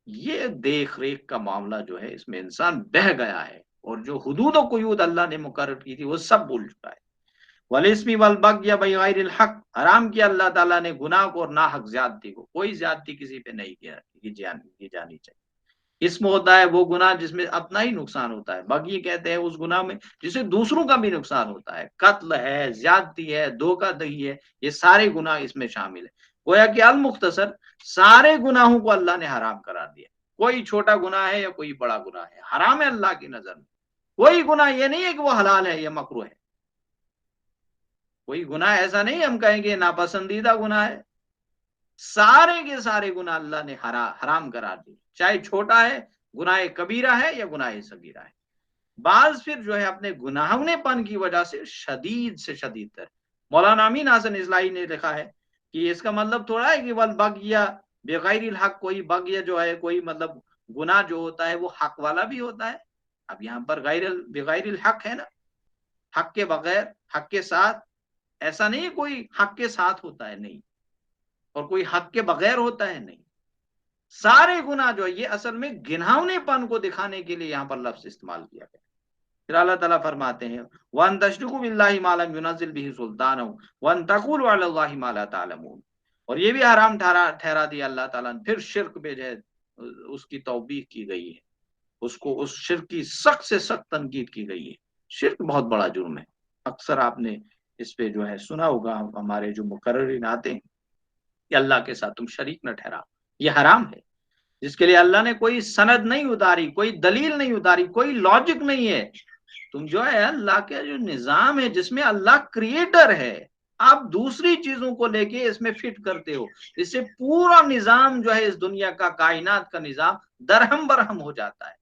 یہ دیکھ ریکھ کا معاملہ جو ہے اس میں انسان بہہ گیا ہے، اور جو حدود و قیود اللہ نے مقرر کی تھی وہ سب بھول چکا ہے۔ والاسم والبغی بغیر الحق، حرام کیا اللہ تعالیٰ نے گناہ کو اور ناحق زیادتی کو، کوئی زیادتی کسی پہ نہیں کی جانی چاہیے۔ اسم ہوتا ہے وہ گناہ جس میں اپنا ہی نقصان ہوتا ہے، بغی کہتے ہیں اس گناہ میں جسے دوسروں کا بھی نقصان ہوتا ہے، قتل ہے، زیادتی ہے، دھوکہ دہی ہے، یہ سارے گناہ اس میں شامل ہیں۔ گویا کہ المختصر سارے گناہوں کو اللہ نے حرام قرار دیا، کوئی چھوٹا گناہ ہے یا کوئی بڑا گناہ ہے، حرام ہے اللہ کی نظر میں۔ کوئی گناہ یہ نہیں ہے کہ وہ حلال ہے یا مکروہ ہے، کوئی گناہ ایسا نہیں ہم کہیں گے ناپسندیدہ گناہ ہے، سارے کے سارے گناہ اللہ نے حرام قرار دیے، چاہے چھوٹا ہے، گناہ کبیرہ ہے یا گناہ صغیرہ ہے۔ بعض پھر جو ہے اپنے گناہونے پن کی وجہ سے شدید تر، مولانا امین حسن اصلاحی نے لکھا ہے کہ اس کا مطلب تھوڑا ہے کہ والبغیہ بغیر الحق، کوئی بغیہ جو ہے کوئی مطلب گناہ جو ہوتا ہے وہ حق والا بھی ہوتا ہے۔ اب یہاں پر بغیر الحق ہے نا، حق کے بغیر، حق کے ساتھ، ایسا نہیں کوئی حق کے ساتھ ہوتا ہے، نہیں، اور کوئی حق کے بغیر ہوتا ہے، نہیں، سارے گناہ جو ہے یہ اصل میں گناونے پن کو دکھانے کے لیے یہاں پر لفظ استعمال کیا گیا۔ پھر اللہ تعالیٰ فرماتے ہیں وَأَن تَشْرِكُوا بِاللَّهِ مَا لَمْ يُنَزِّلْ بِهِ سُلْطَانًا وَأَن تَقُولُوا عَلَى اللَّهِ مَا لَا تَعْلَمُونَ، اور یہ بھی حرام ٹھہرا دیا اللہ تعالیٰ نے۔ پھر شرک پہ جو ہے اس کی توبیخ کی گئی ہے، اس کو اس شرک کی سخت سے سخت تنقید کی گئی ہے۔ شرک بہت بڑا جرم ہے، اکثر آپ نے اس پہ جو ہے سنا ہوگا، ہمارے جو مقررین آتے ہیں کہ اللہ کے ساتھ تم شریک نہ ٹھہراؤ، یہ حرام ہے، جس کے لیے اللہ نے کوئی سند نہیں اتاری، کوئی دلیل نہیں اتاری، کوئی لاجک نہیں ہے۔ تم جو ہے اللہ کا جو نظام ہے جس میں اللہ کریٹر ہے، آپ دوسری چیزوں کو لے کے اس میں فٹ کرتے ہو، اس سے پورا نظام جو ہے اس دنیا کا، کائنات کا نظام درہم برہم ہو جاتا ہے۔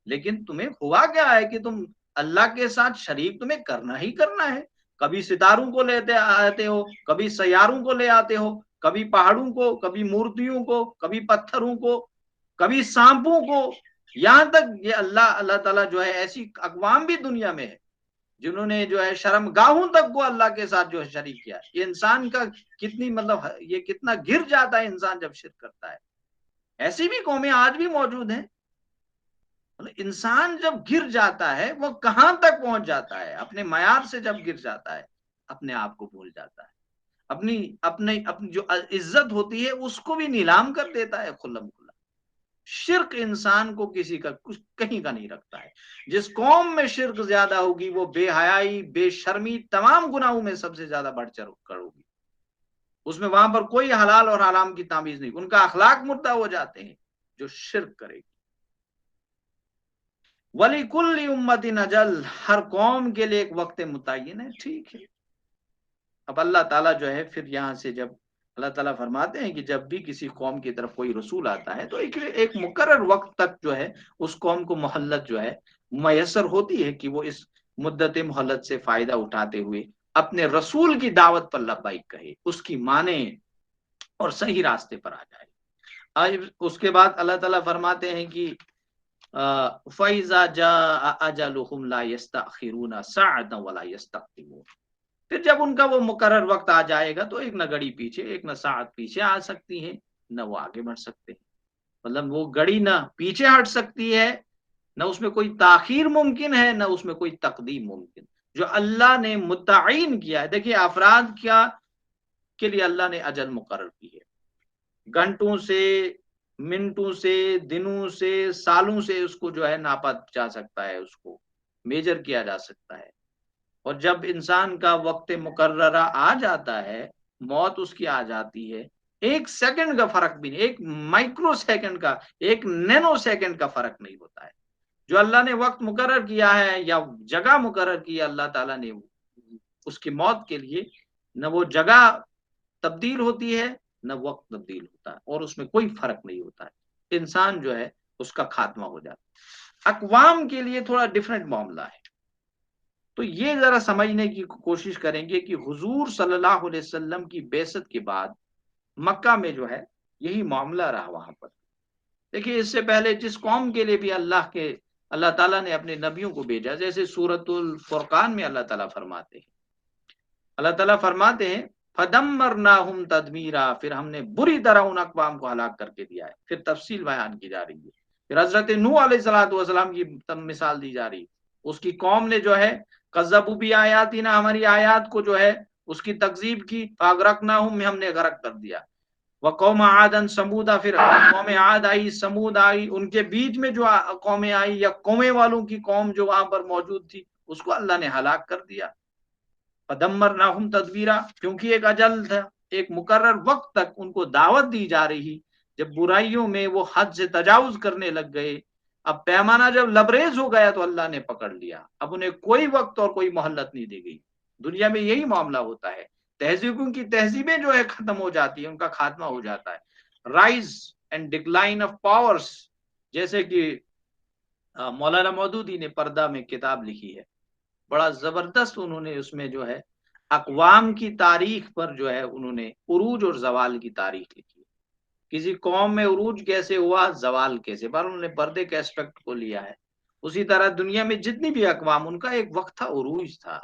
لیکن تمہیں ہوا کیا ہے کہ تم اللہ کے ساتھ شریک تمہیں کرنا ہی کرنا ہے، کبھی ستاروں کو لیتے آتے ہو، کبھی سیاروں کو لے آتے ہو، کبھی پہاڑوں کو، کبھی مورتیوں کو، کبھی پتھروں کو، کبھی سانپوں کو، یہاں تک یہ اللہ تعالیٰ جو ہے ایسی اقوام بھی دنیا میں ہے جنہوں نے جو ہے شرم گاہوں تک کو اللہ کے ساتھ جو ہے شریک کیا۔ یہ انسان کا کتنی مطلب یہ کتنا گر جاتا ہے انسان جب شرک کرتا ہے۔ ایسی بھی قومیں آج بھی موجود ہیں، انسان جب گر جاتا ہے وہ کہاں تک پہنچ جاتا ہے، اپنے معیار سے جب گر جاتا ہے اپنے آپ کو بھول جاتا ہے، اپنی جو عزت ہوتی ہے اس کو بھی نیلام کر دیتا ہے کھلم کھلا۔ شرک انسان کو کسی کا کچھ کہیں کا نہیں رکھتا ہے۔ جس قوم میں شرک زیادہ ہوگی وہ بے حیائی، بے شرمی، تمام گناہوں میں سب سے زیادہ بڑھ چڑھ کر ہوگی، اس میں وہاں پر کوئی حلال اور حرام کی تمیز نہیں، ان کا اخلاق مردہ ہو جاتے ہیں جو شرک کرے گی۔ وَلِكُلِّ أُمَّةٍ أَجَلٌ، ہر قوم کے لیے ایک وقت متعین ہے، ٹھیک ہے۔ اب اللہ تعالیٰ جو ہے پھر یہاں سے جب اللہ تعالیٰ فرماتے ہیں کہ جب بھی کسی قوم کی طرف کوئی رسول آتا ہے تو ایک مقرر وقت تک جو ہے اس قوم کو مہلت جو ہے میسر ہوتی ہے کہ وہ اس مدت مہلت سے فائدہ اٹھاتے ہوئے اپنے رسول کی دعوت پر لبیک کہے، اس کی مانے اور صحیح راستے پر آ جائے۔ آج اس کے بعد اللہ تعالیٰ فرماتے ہیں کہ فَإِذَا جَاءَ أَجَلُهُمْ لَا يَسْتَأْخِرُونَ سَاعَةً وَلَا يَسْتَقْدِمُونَ، پھر جب ان کا وہ مقرر وقت آ جائے گا تو ایک نہ گھڑی پیچھے، ایک نہ ساعت پیچھے آ سکتی ہے، نہ وہ آگے بڑھ سکتے ہیں۔ مطلب وہ گھڑی نہ پیچھے ہٹ سکتی ہے، نہ اس میں کوئی تاخیر ممکن ہے، نہ اس میں کوئی تقدیم ممکن، جو اللہ نے متعین کیا ہے۔ دیکھیے افراد کیا کے لیے اللہ نے اجل مقرر کی ہے، گھنٹوں سے، منٹوں سے، دنوں سے، سالوں سے اس کو جو ہے ناپا جا سکتا ہے، اس کو میجر کیا جا سکتا ہے۔ اور جب انسان کا وقت مقررہ آ جاتا ہے، موت اس کی آ جاتی ہے، ایک سیکنڈ کا فرق بھی نہیں، ایک مائکرو سیکنڈ کا، ایک نینو سیکنڈ کا فرق نہیں ہوتا ہے۔ جو اللہ نے وقت مقرر کیا ہے یا جگہ مقرر کی ہے اللہ تعالیٰ نے اس کی موت کے لیے، نہ وہ جگہ تبدیل ہوتی ہے نہ وقت تبدیل ہوتا ہے، اور اس میں کوئی فرق نہیں ہوتا ہے، انسان جو ہے اس کا خاتمہ ہو جاتا ہے۔ اقوام کے لیے تھوڑا ڈیفرنٹ معاملہ ہے، تو یہ ذرا سمجھنے کی کوشش کریں گے کہ حضور صلی اللہ علیہ وسلم کی بعثت کے بعد مکہ میں جو ہے یہی معاملہ رہا۔ وہاں پر دیکھیے اس سے پہلے جس قوم کے لیے بھی اللہ تعالیٰ نے اپنے نبیوں کو بھیجا، جیسے سورۃ الفرقان میں اللہ تعالیٰ فرماتے ہیں فدمرناہم تدمیرا، پھر ہم نے بری طرح ان اقوام کو ہلاک کر کے دیا ہے. پھر تفصیل بیان کی جا رہی ہے. پھر حضرت نوح علیہ السلام کی مثال دی جا رہی ہے. اس کی قوم نے جو ہے کذبوا بآیاتنا، ہماری آیات کو جو ہے اس کی تکذیب کی. فاغرقناہم، ہم نے غرق کر دیا. وقوم عادا ثمودا، پھر قوم عاد آئی، سمود آئی، ان کے بیچ میں جو قومیں آئی یا قومیں والوں کی قوم جو وہاں پر موجود تھی اس کو اللہ نے ہلاک کر دیا. فدمرناہم تدبیرا، کیونکہ ایک اجل تھا، ایک مقرر وقت تک ان کو دعوت دی جا رہی. جب برائیوں میں وہ حد سے تجاوز کرنے لگ گئے، اب پیمانہ جب لبریز ہو گیا تو اللہ نے پکڑ لیا. اب انہیں کوئی وقت اور کوئی مہلت نہیں دی گئی. دنیا میں یہی معاملہ ہوتا ہے. تہذیبوں کی تہذیبیں جو ہے ختم ہو جاتی ہیں، ان کا خاتمہ ہو جاتا ہے. Rise and decline of powers, جیسے کہ مولانا مودودی نے پردہ میں کتاب لکھی ہے، بڑا زبردست انہوں نے اس میں جو ہے اقوام کی تاریخ پر جو ہے انہوں نے عروج اور زوال کی تاریخ لکھی ہے. کسی قوم میں عروج کیسے ہوا، زوال کیسے، پر انہوں نے پردے کے اسپیکٹ کو لیا ہے. اسی طرح دنیا میں جتنی بھی اقوام، ان کا ایک وقت تھا، عروج تھا،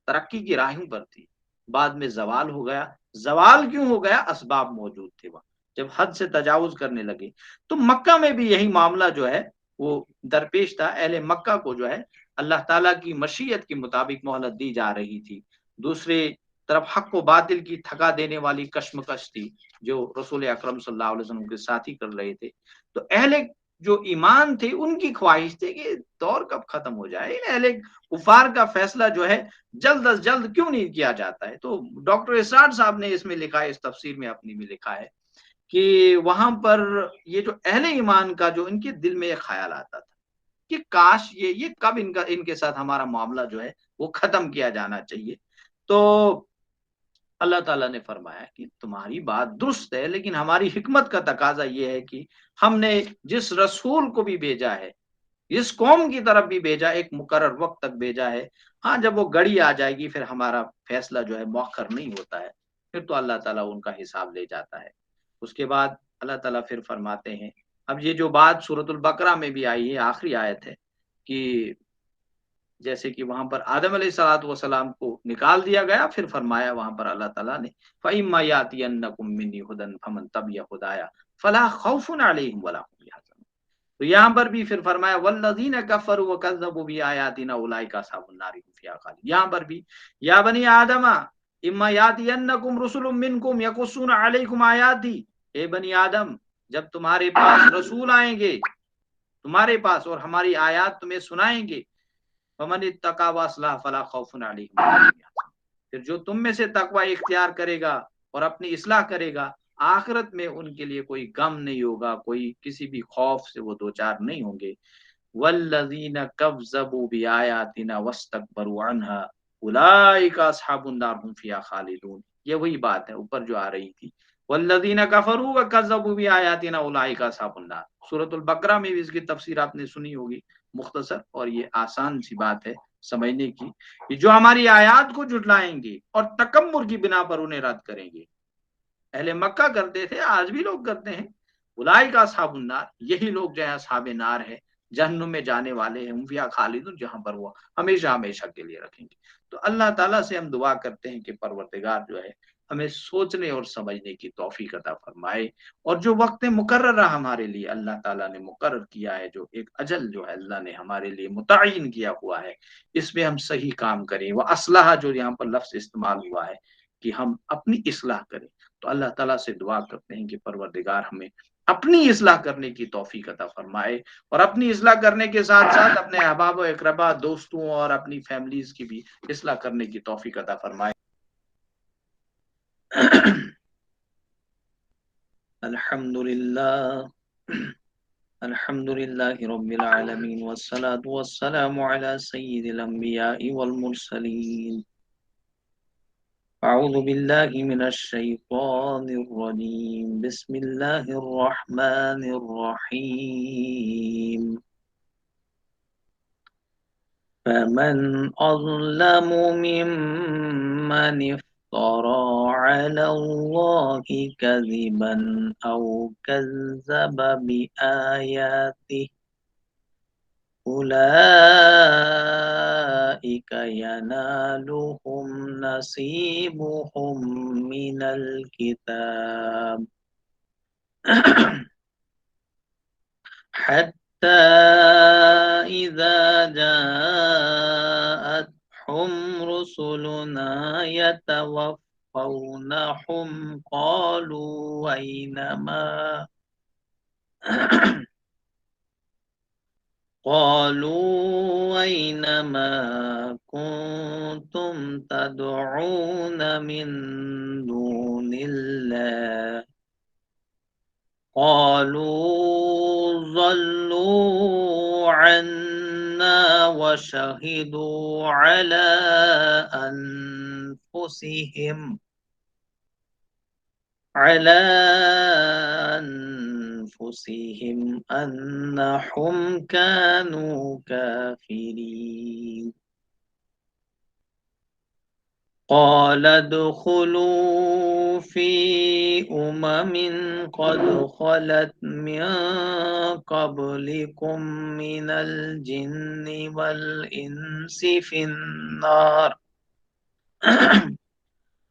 ترقی کی راہوں پر تھی، بعد میں زوال ہو گیا. زوال کیوں ہو گیا؟ اسباب موجود تھے وہاں، جب حد سے تجاوز کرنے لگے. تو مکہ میں بھی یہی معاملہ جو ہے وہ درپیش تھا. اہل مکہ کو جو ہے اللہ تعالیٰ کی مشیت کے مطابق مہلت دی جا رہی تھی. دوسرے طرف حق و باطل کی تھکا دینے والی کشمکش تھی جو رسول اکرم صلی اللہ علیہ وسلم کے ساتھی کر رہے تھے. تو اہل جو ایمان تھے ان کی خواہش تھی کہ دور کب ختم ہو جائے، اہل کفار کا فیصلہ جو ہے جلد از جلد کیوں نہیں کیا جاتا ہے. تو ڈاکٹر اسرار صاحب نے اس میں لکھا ہے، اس تفسیر میں اپنی میں لکھا ہے کہ وہاں پر یہ جو اہل ایمان کا جو ان کے دل میں ایک خیال آتا تھا کہ کاش یہ کب ان کے ساتھ ہمارا معاملہ جو ہے وہ ختم کیا جانا چاہیے. تو اللہ تعالیٰ نے فرمایا کہ تمہاری بات درست ہے، لیکن ہماری حکمت کا تقاضا یہ ہے کہ ہم نے جس رسول کو بھی بھیجا ہے، اس قوم کی طرف بھی بھیجا، ایک مقرر وقت تک بھیجا ہے. ہاں جب وہ گھڑی آ جائے گی پھر ہمارا فیصلہ جو ہے مؤخر نہیں ہوتا ہے، پھر تو اللہ تعالیٰ ان کا حساب لے جاتا ہے. اس کے بعد اللہ تعالیٰ پھر فرماتے ہیں، اب یہ جو بات سورۃ البقرہ میں بھی آئی ہے، آخری آیت ہے، کہ جیسے کہ وہاں پر آدم علیہ السلام کو نکال دیا گیا، پھر فرمایا وہاں پر اللہ تعالیٰ نے فَإِمَّا يَأْتِيَنَّكُم مِّنِّي هُدًى فَمَن تَبِعَ هُدَايَ فَلَا خَوْفٌ عَلَيْهِمْ وَلَا هُمْ يَحْزَنُونَ. تو یہاں پر بھی پھر فرمایا وَالَّذِينَ كَفَرُوا وَكَذَّبُوا بِآيَاتِنَا أُولَٰئِكَ أَصْحَابُ النَّارِ هُمْ فِيهَا خَالِدُونَ. یہاں پر بھی یا بنی آدم اِمَّا يَأْتِيَنَّكُمْ رُسُلٌ مِّنكُمْ يَقُصُّونَ عَلَيْكُمْ آيَاتِي. اے بنی آدم، جب تمہارے پاس رسول آئیں گے تمہارے پاس اور ہماری آیات تمہیں سنائیں گے، فَمَنِ اتَّقَىٰ وَأَصْلَحَ فَلَا خَوْفٌ عَلَيْهِمْ وَلَا هُمْ يَحْزَنُونَ. پھر جو تم میں سے تقوی اختیار کرے گا اور اپنی اصلاح کرے گا، آخرت میں ان کے لیے کوئی غم نہیں ہوگا، کوئی کسی بھی خوف سے وہ دوچار نہیں ہوں گے. وَالَّذِينَ كَذَّبُوا بِآيَاتِنَا وَاسْتَكْبَرُوا عَنْهَا أُولَٰئِكَ أَصْحَابُ النَّارِ هُمْ فِيهَا خَالِدُونَ. یہ وہی بات ہے اوپر جو آ رہی تھی، وَالَّذِينَ كَفَرُوا وَكَذَّبُوا بِآيَاتِنَا أُولَٰئِكَ أَصْحَابُ النَّارِ. سورۃ البقرہ میں بھی اس کی تفسیر آپ نے سنی ہوگی، مختصر، اور یہ آسان سی بات ہے سمجھنے کی، کہ جو ہماری آیات کو جھٹلائیں گے اور تکبر کی بنا پر انہیں رد کریں گے. اہل مکہ کرتے تھے، آج بھی لوگ کرتے ہیں. اولئک اصحاب النار، یہی لوگ جو ہے اصحاب نار ہے، جہنم میں جانے والے ہیں، ہم فیہا خالدون، جہاں پر وہ ہمیشہ ہمیشہ کے لیے رکھیں گے. تو اللہ تعالیٰ سے ہم دعا کرتے ہیں کہ پروردگار جو ہے ہمیں سوچنے اور سمجھنے کی توفیق عطا فرمائے، اور جو وقت مقررہ ہمارے لیے اللہ تعالیٰ نے مقرر کیا ہے، جو ایک اجل جو ہے اللہ نے ہمارے لیے متعین کیا ہوا ہے، اس میں ہم صحیح کام کریں. وہ اصلاح جو یہاں پر لفظ استعمال ہوا ہے کہ ہم اپنی اصلاح کریں، تو اللہ تعالیٰ سے دعا کرتے ہیں کہ پروردگار ہمیں اپنی اصلاح کرنے کی توفیق عطا فرمائے، اور اپنی اصلاح کرنے کے ساتھ ساتھ اپنے احباب و اقربا، دوستوں اور اپنی فیملیز کی بھی اصلاح کرنے کی توفیق عطا فرمائے. الحمد للہ رب العالمین، والصلاة والسلام علی سید الانبیاء والمرسلین. اعوذ باللہ من الشیطان الرجیم، بسم اللہ الرحمن الرحیم. فمن اظلم ممن افترى على الله كذبا او كذب بآياته أولئك أولئك ينالهم نصيبهم من الكتاب حتى إذا جاءتهم رسلنا يتوفونهم قالوا أينما كنتم تدعون من دون الله قالوا ضلوا عنا وشهدوا على أنفسهم أنهم كانوا كافرين قال ادخلوا في قد خلت من قبلكم من الجن والإنس في النار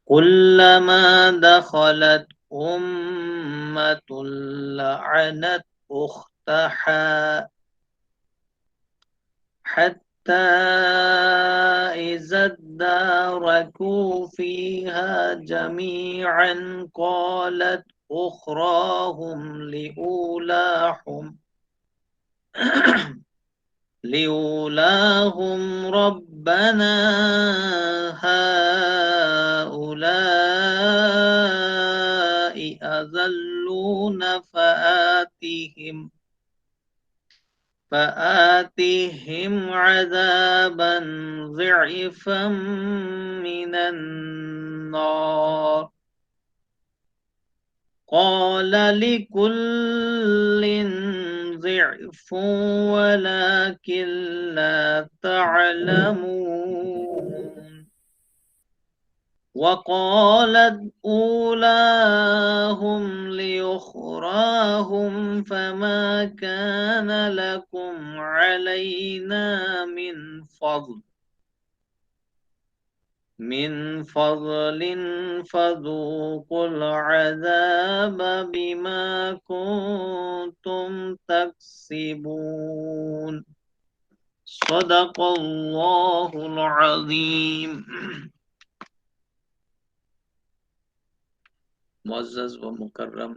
كلما دخلت أمة لعنت أختها حتى إذا اداركوا فيها جميعا قالت أخراهم لأولاهم ربنا هؤلاء أذلون فآتهم عذابا ضعفا من النار قال لكل ضعف ولكن لا تعلمون وقالت أولاهم لأخراهم فما كان لكم علينا من فضل فذوقوا العذاب بما كنتم تكسبون صدق الله العظیم۔ معزز و مکرم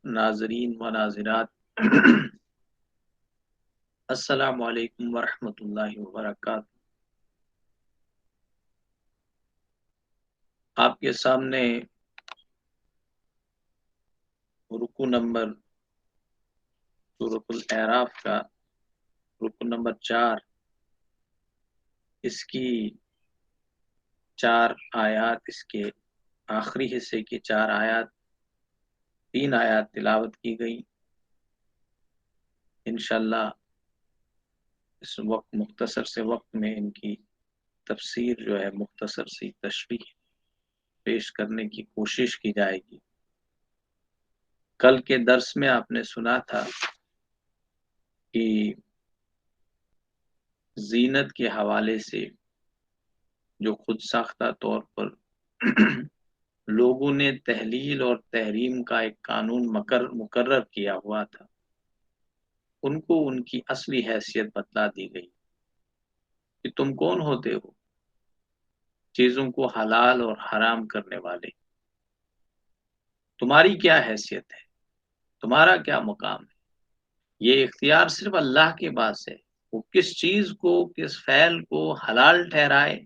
ناظرین و ناظرات، السلام علیکم ورحمۃ اللہ وبرکاتہ۔ آپ کے سامنے رکوع نمبر سورۃ الاعراف کا رکوع نمبر 4، اس کی 4 آیات، اس کے آخری حصے کی 4 آیات، 3 آیات تلاوت کی گئی۔ انشاءاللہ اس وقت مختصر سے وقت میں ان کی تفسیر جو ہے مختصر سی تشریح پیش کرنے کی کوشش کی جائے گی۔ کل کے درس میں آپ نے سنا تھا کہ زینت کے حوالے سے جو خود ساختہ طور پر لوگوں نے تحلیل اور تحریم کا ایک قانون مقرر کیا ہوا تھا، ان کو ان کی اصلی حیثیت بتلا دی گئی کہ تم کون ہوتے ہو، چیزوں کو حلال اور حرام کرنے والے، تمہاری کیا حیثیت ہے، تمہارا کیا مقام ہے۔ یہ اختیار صرف اللہ کے پاس ہے، وہ کس چیز کو، کس فعل کو حلال ٹھہرائے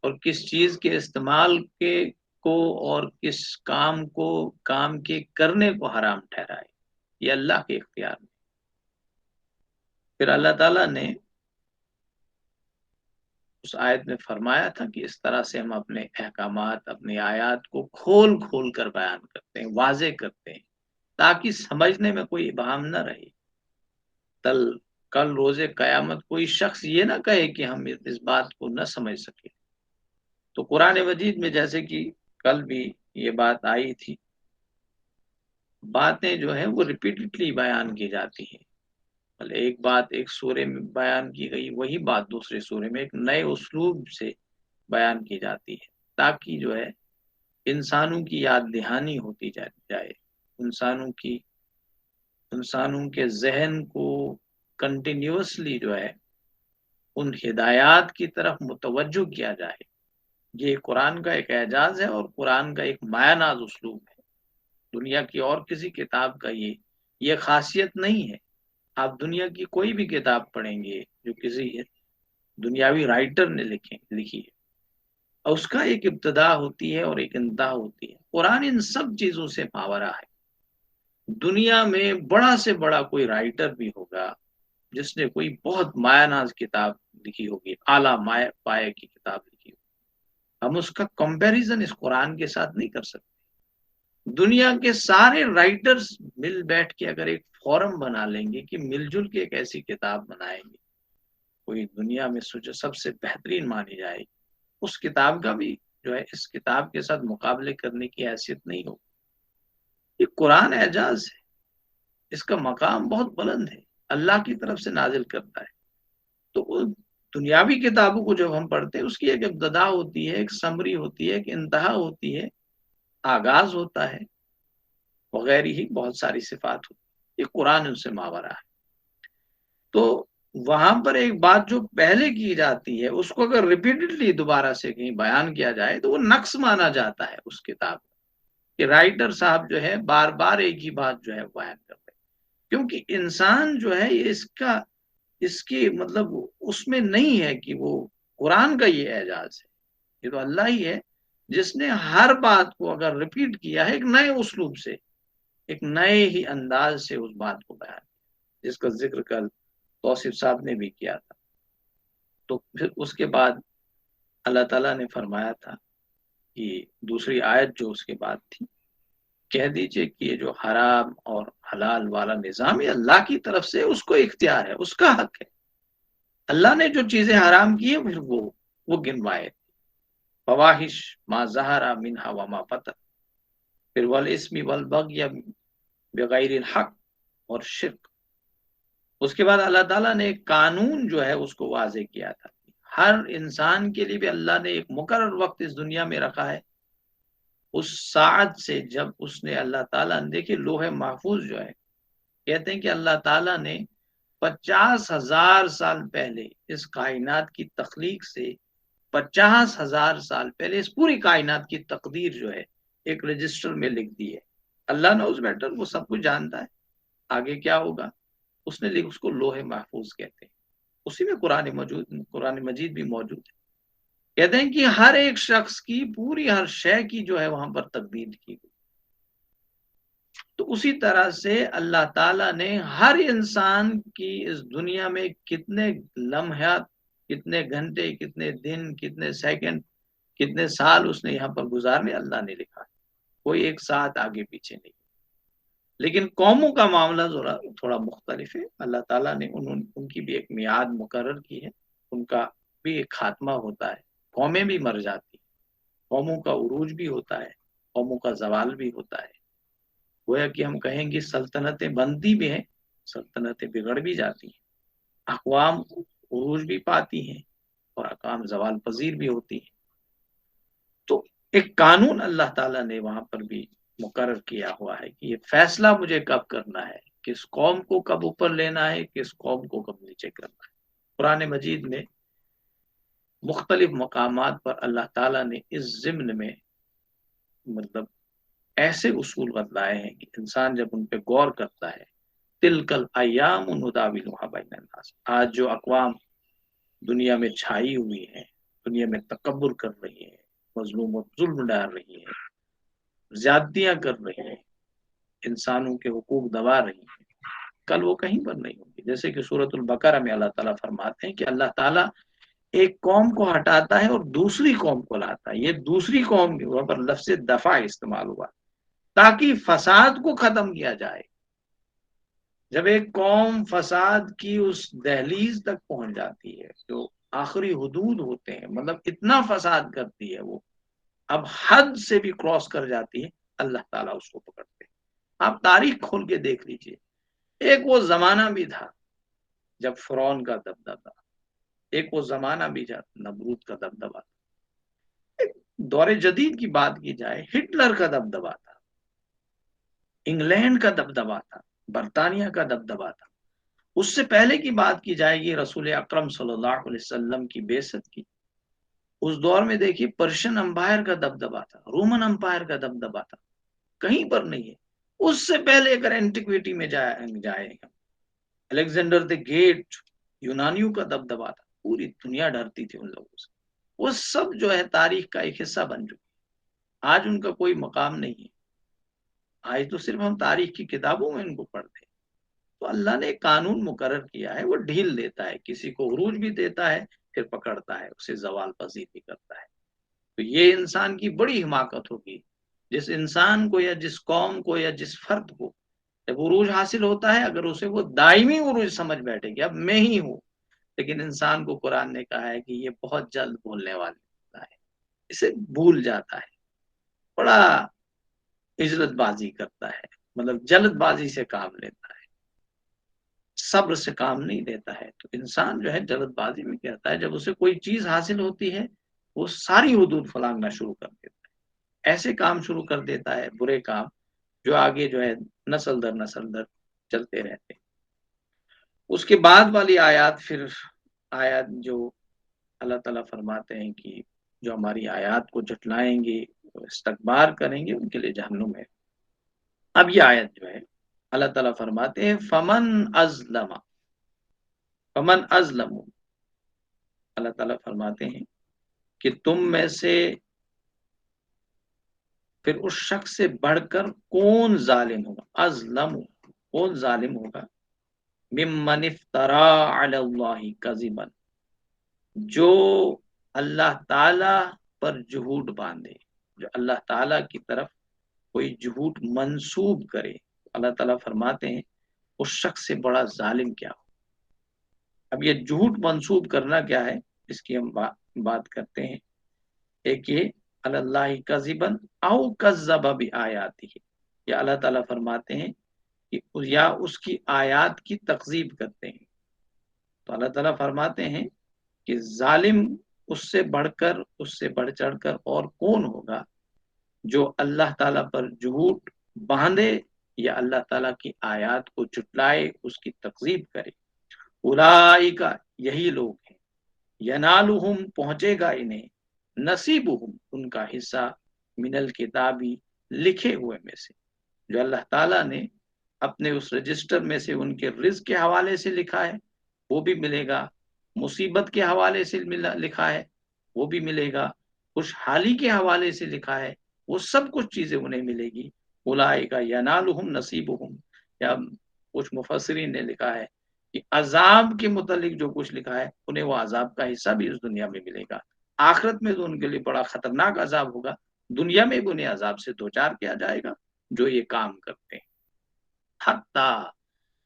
اور کس چیز کے استعمال کو اور کس کام کے کرنے کو حرام ٹھہرائے، یہ اللہ کے اختیار میں۔ پھر اللہ تعالیٰ نے اس آیت میں فرمایا تھا کہ اس طرح سے ہم اپنے احکامات، اپنی آیات کو کھول کر بیان کرتے ہیں، واضح کرتے ہیں، تاکہ سمجھنے میں کوئی ابہام نہ رہے۔ کل روز قیامت کوئی شخص یہ نہ کہے کہ ہم اس بات کو نہ سمجھ سکے۔ تو قرآن مجید میں جیسے کہ کل بھی یہ بات آئی تھی، باتیں جو ہیں وہ ریپیٹڈلی بیان کی جاتی ہیں، ایک بات ایک سورے میں بیان کی گئی، وہی بات دوسرے سورے میں ایک نئے اسلوب سے بیان کی جاتی ہے، تاکہ جو ہے انسانوں کی یاد دہانی ہوتی جائے، انسانوں کے ذہن کو کنٹینیوسلی جو ہے ان ہدایات کی طرف متوجہ کیا جائے۔ یہ قرآن کا ایک اعجاز ہے اور قرآن کا ایک مایہ ناز اسلوب ہے۔ دنیا کی اور کسی کتاب کا یہ خاصیت نہیں ہے۔ آپ دنیا کی کوئی بھی کتاب پڑھیں گے جو کسی دنیاوی رائٹر نے لکھی ہے، اور اس کا ایک ابتدا ہوتی ہے اور ایک انتہا ہوتی ہے۔ قرآن ان سب چیزوں سے ماورا ہے۔ دنیا میں بڑا سے بڑا کوئی رائٹر بھی ہوگا جس نے کوئی بہت مایہ ناز کتاب لکھی ہوگی، اعلیٰ پائے کی کتاب لکھی ہوگی، ہم اس کا کمپیریزن اس قرآن کے ساتھ نہیں کر سکتے۔ دنیا کے سارے رائٹرز مل بیٹھ کے اگر ایک فورم بنا لیں گے کہ مل جل کے ایک ایسی کتاب بنائیں گے، کوئی دنیا میں سب سے بہترین مانی جائے گی، اس کتاب کا بھی جو ہے اس کتاب کے ساتھ مقابلے کرنے کی حیثیت نہیں ہوگی۔ یہ قرآن اعجاز ہے، اس کا مقام بہت بلند ہے، اللہ کی طرف سے نازل کرتا ہے۔ تو وہ دنیاوی کتابوں کو جب ہم پڑھتے ہیں، اس کی ایک ابتدا ہوتی ہے، ایک سمری ہوتی ہے، ایک انتہا ہوتی ہے، آغاز ہوتا ہے، وغیرہ ہی بہت ساری صفات ہوتی۔ یہ قرآن ان سے ماورا ہے۔ تو وہاں پر ایک بات جو پہلے کی جاتی ہے، اس کو اگر ریپیٹڈلی دوبارہ سے کہیں بیان کیا جائے تو وہ نقص مانا جاتا ہے اس کتاب کہ رائٹر صاحب جو ہے بار بار ایک ہی بات جو ہے بیان کر رہے ہیں، کیونکہ انسان جو ہے یہ اس کی مطلب اس میں نہیں ہے کہ وہ قرآن کا یہ اعجاز ہے، یہ تو اللہ ہی ہے جس نے ہر بات کو اگر ریپیٹ کیا ہے ایک نئے اسلوب سے، ایک نئے ہی انداز سے اس بات کو بیان کیا، جس کا ذکر کل توصیف صاحب نے بھی کیا تھا۔ تو پھر اس کے بعد اللہ تعالیٰ نے فرمایا تھا کہ دوسری آیت جو اس کے بعد تھی، کہہ دیجئے کہ یہ جو حرام اور حلال والا نظام یہ اللہ کی طرف سے اس کو اختیار ہے، اس کا حق ہے۔ اللہ نے جو چیزیں حرام کی ہیں پھر وہ گنوائے، فواحش ما ظہر منہا وما بطن، پھر والاسم والبغی بغیر الحق اور شرک۔ اس کے بعد اللہ تعالیٰ نے ایک قانون جو ہے اس کو واضح کیا تھا، ہر انسان کے لیے بھی اللہ نے ایک مقرر وقت اس دنیا میں رکھا ہے، اس ساعت سے جب اس نے اللہ تعالیٰ نے دیکھے لوح محفوظ جو ہے، کہتے ہیں کہ اللہ تعالیٰ نے 50,000 سال پہلے اس کائنات کی تخلیق سے 50,000 سال پہلے اس پوری کائنات کی تقدیر جو ہے ایک رجسٹر میں لکھ دی ہے۔ اللہ نوز بیٹر، وہ سب کچھ جانتا ہے آگے کیا ہوگا، اس نے اس کو لوح محفوظ کہتے ہیں، اسی میں قرآن مجید بھی موجود ہے۔ کہتے ہیں کہ ہر ایک شخص کی پوری ہر شے کی جو ہے وہاں پر تقدیر کی گئی۔ تو اسی طرح سے اللہ تعالیٰ نے ہر انسان کی اس دنیا میں کتنے لمحات، کتنے گھنٹے، کتنے دن، کتنے سیکنڈ، کتنے سال اس نے یہاں پر گزارنے اللہ نے لکھا ہے، کوئی ایک ساتھ آگے پیچھے نہیں۔ لیکن قوموں کا معاملہ تھوڑا مختلف ہے، اللہ تعالیٰ نے ان کی بھی ایک میعاد مقرر کی ہے، ان کا بھی ایک خاتمہ ہوتا ہے، قومیں بھی مر جاتی ہیں، قوموں کا عروج بھی ہوتا ہے، قوموں کا زوال بھی ہوتا ہے۔ گویا کہ ہم کہیں گے سلطنتیں بنتی بھی ہیں، سلطنتیں بگڑ بھی جاتی ہیں، اقوام عروج بھی پاتی ہیں اور اقوام زوال پذیر بھی ہوتی ہیں۔ تو ایک قانون اللہ تعالیٰ نے وہاں پر بھی مقرر کیا ہوا ہے کہ یہ فیصلہ مجھے کب کرنا ہے، کس قوم کو کب اوپر لینا ہے، کس قوم کو کب نیچے کرنا ہے۔ قرآن مجید میں مختلف مقامات پر اللہ تعالیٰ نے اس ضمن میں مطلب ایسے اصول بتلائے ہیں کہ انسان جب ان پہ غور کرتا ہے، تلکل ایام نداولها بین الناس، آج جو اقوام دنیا میں چھائی ہوئی ہیں، دنیا میں تکبر کر رہی ہیں، مظلوم و ظلم ڈال رہی ہیں، زیادتیاں کر رہی ہیں، انسانوں کے حقوق دبا رہی ہیں، کل وہ کہیں پر نہیں ہوگی۔ جیسے کہ سورۃ البقرہ میں اللہ تعالیٰ فرماتے ہیں کہ اللہ تعالیٰ ایک قوم کو ہٹاتا ہے اور دوسری قوم کو لاتا ہے، یہ دوسری قوم وہاں پر لفظ دفع استعمال ہوا تاکہ فساد کو ختم کیا جائے۔ جب ایک قوم فساد کی اس دہلیز تک پہنچ جاتی ہے جو آخری حدود ہوتے ہیں، مطلب اتنا فساد کرتی ہے، وہ اب حد سے بھی کراس کر جاتی ہے، اللہ تعالیٰ اس کو پکڑتے ہیں۔ آپ تاریخ کھول کے دیکھ لیجئے، ایک وہ زمانہ بھی تھا جب فرعون کا دبدبا تھا، ایک وہ زمانہ بھی جب نمرود کا دبدبا تھا، ایک دور جدید کی بات کی جائے ہٹلر کا دبدبا تھا، انگلینڈ کا دبدبا تھا، برطانیہ کا دبدبا تھا۔ اس سے پہلے کی بات کی جائے گی رسول اکرم صلی اللہ علیہ وسلم کی بعثت کی، اس دور میں دیکھیے پرشین امپائر کا دبدبا تھا، رومن امپائر کا دبدبا تھا، کہیں پر نہیں ہے۔ اس سے پہلے اگر اینٹیکویٹی میں جائے گا، الیگزینڈر دی گیٹ یونانیوں کا دبدبا تھا، پوری دنیا ڈرتی تھی ان لوگوں سے۔ وہ سب جو ہے تاریخ کا ایک حصہ بن چکے، آج ان کا کوئی مقام نہیں ہے، آج تو صرف ہم تاریخ کی کتابوں میں ان کو پڑھتے ہیں۔ تو اللہ نے ایک قانون مقرر کیا ہے، وہ ڈھیل دیتا ہے، کسی کو عروج بھی دیتا ہے، پھر پکڑتا ہے، اسے زوال پذیر بھی کرتا ہے۔ تو یہ انسان کی بڑی حماقت ہوگی، جس انسان کو یا جس قوم کو یا جس فرد کو جب عروج حاصل ہوتا ہے، اگر اسے وہ دائمی عروج سمجھ بیٹھے کہ اب میں ہی ہوں۔ لیکن انسان کو قرآن نے کہا ہے کہ یہ بہت جلد بھولنے والا ہوتا ہے، اسے بھول جاتا ہے، بڑا عجلت بازی کرتا ہے، مطلب جلد بازی سے کام لیتا ہے، صبر سے کام نہیں لیتا ہے۔ تو انسان جو ہے جلد بازی میں کہتا ہے، جب اسے کوئی چیز حاصل ہوتی ہے وہ ساری حدود پھلانگنا شروع کر دیتا ہے، ایسے کام شروع کر دیتا ہے، برے کام، جو آگے جو ہے نسل در نسل در چلتے رہتے ہیں۔ اس کے بعد والی آیات، پھر آیات جو اللہ تعالیٰ فرماتے ہیں کہ جو ہماری آیات کو جھٹلائیں گے، استکبار کریں گے، ان کے لیے جہنم ہے۔ اب یہ آیت جو ہے اللہ تعالیٰ فرماتے ہیں فمن ازلم، اللہ تعالیٰ فرماتے ہیں کہ تم میں سے پھر اس شخص سے بڑھ کر کون ظالم ہوگا، ازلم کون ظالم ہوگا، ممن افترا علی اللہ کذبا، جو اللہ تعالی پر جھوٹ باندھے، جو اللہ تعالی کی طرف کوئی جھوٹ منسوب کرے۔ اللہ تعالیٰ فرماتے ہیں اس شخص سے بڑا ظالم کیا ہو۔ اب یہ جھوٹ منسوب کرنا کیا ہے، اس کی ہم بات کرتے ہیں۔ ایک یہ اللہ کذبا او کذب بآیاتہ، یا اللہ تعالیٰ فرماتے ہیں کہ یا اس کی آیات کی تکذیب کرتے ہیں۔ تو اللہ تعالیٰ فرماتے ہیں کہ ظالم اس سے بڑھ کر، اس سے بڑھ چڑھ کر اور کون ہوگا جو اللہ تعالیٰ پر جھوٹ باندھے یا اللہ تعالیٰ کی آیات کو جھٹلائے، اس کی تکذیب کرے۔ اولئک، یہی لوگ ہیں، ینالہم، پہنچے گا انہیں، نصیبہم، ان کا حصہ، من الکتابی، لکھے ہوئے میں سے، جو اللہ تعالیٰ نے اپنے اس رجسٹر میں سے ان کے رزق کے حوالے سے لکھا ہے وہ بھی ملے گا، مصیبت کے حوالے سے لکھا ہے وہ بھی ملے گا، خوشحالی کے حوالے سے لکھا ہے وہ سب کچھ چیزیں انہیں ملے گی۔ اولئک ینالہم نصیبہم، یا کچھ مفسرین نے لکھا ہے کہ عذاب کے متعلق جو کچھ لکھا ہے انہیں وہ عذاب کا حصہ بھی اس دنیا میں ملے گا۔ آخرت میں تو ان کے لیے بڑا خطرناک عذاب ہوگا، دنیا میں بھی انہیں عذاب سے دوچار کیا جائے گا جو یہ کام کرتے ہیں۔ حتی،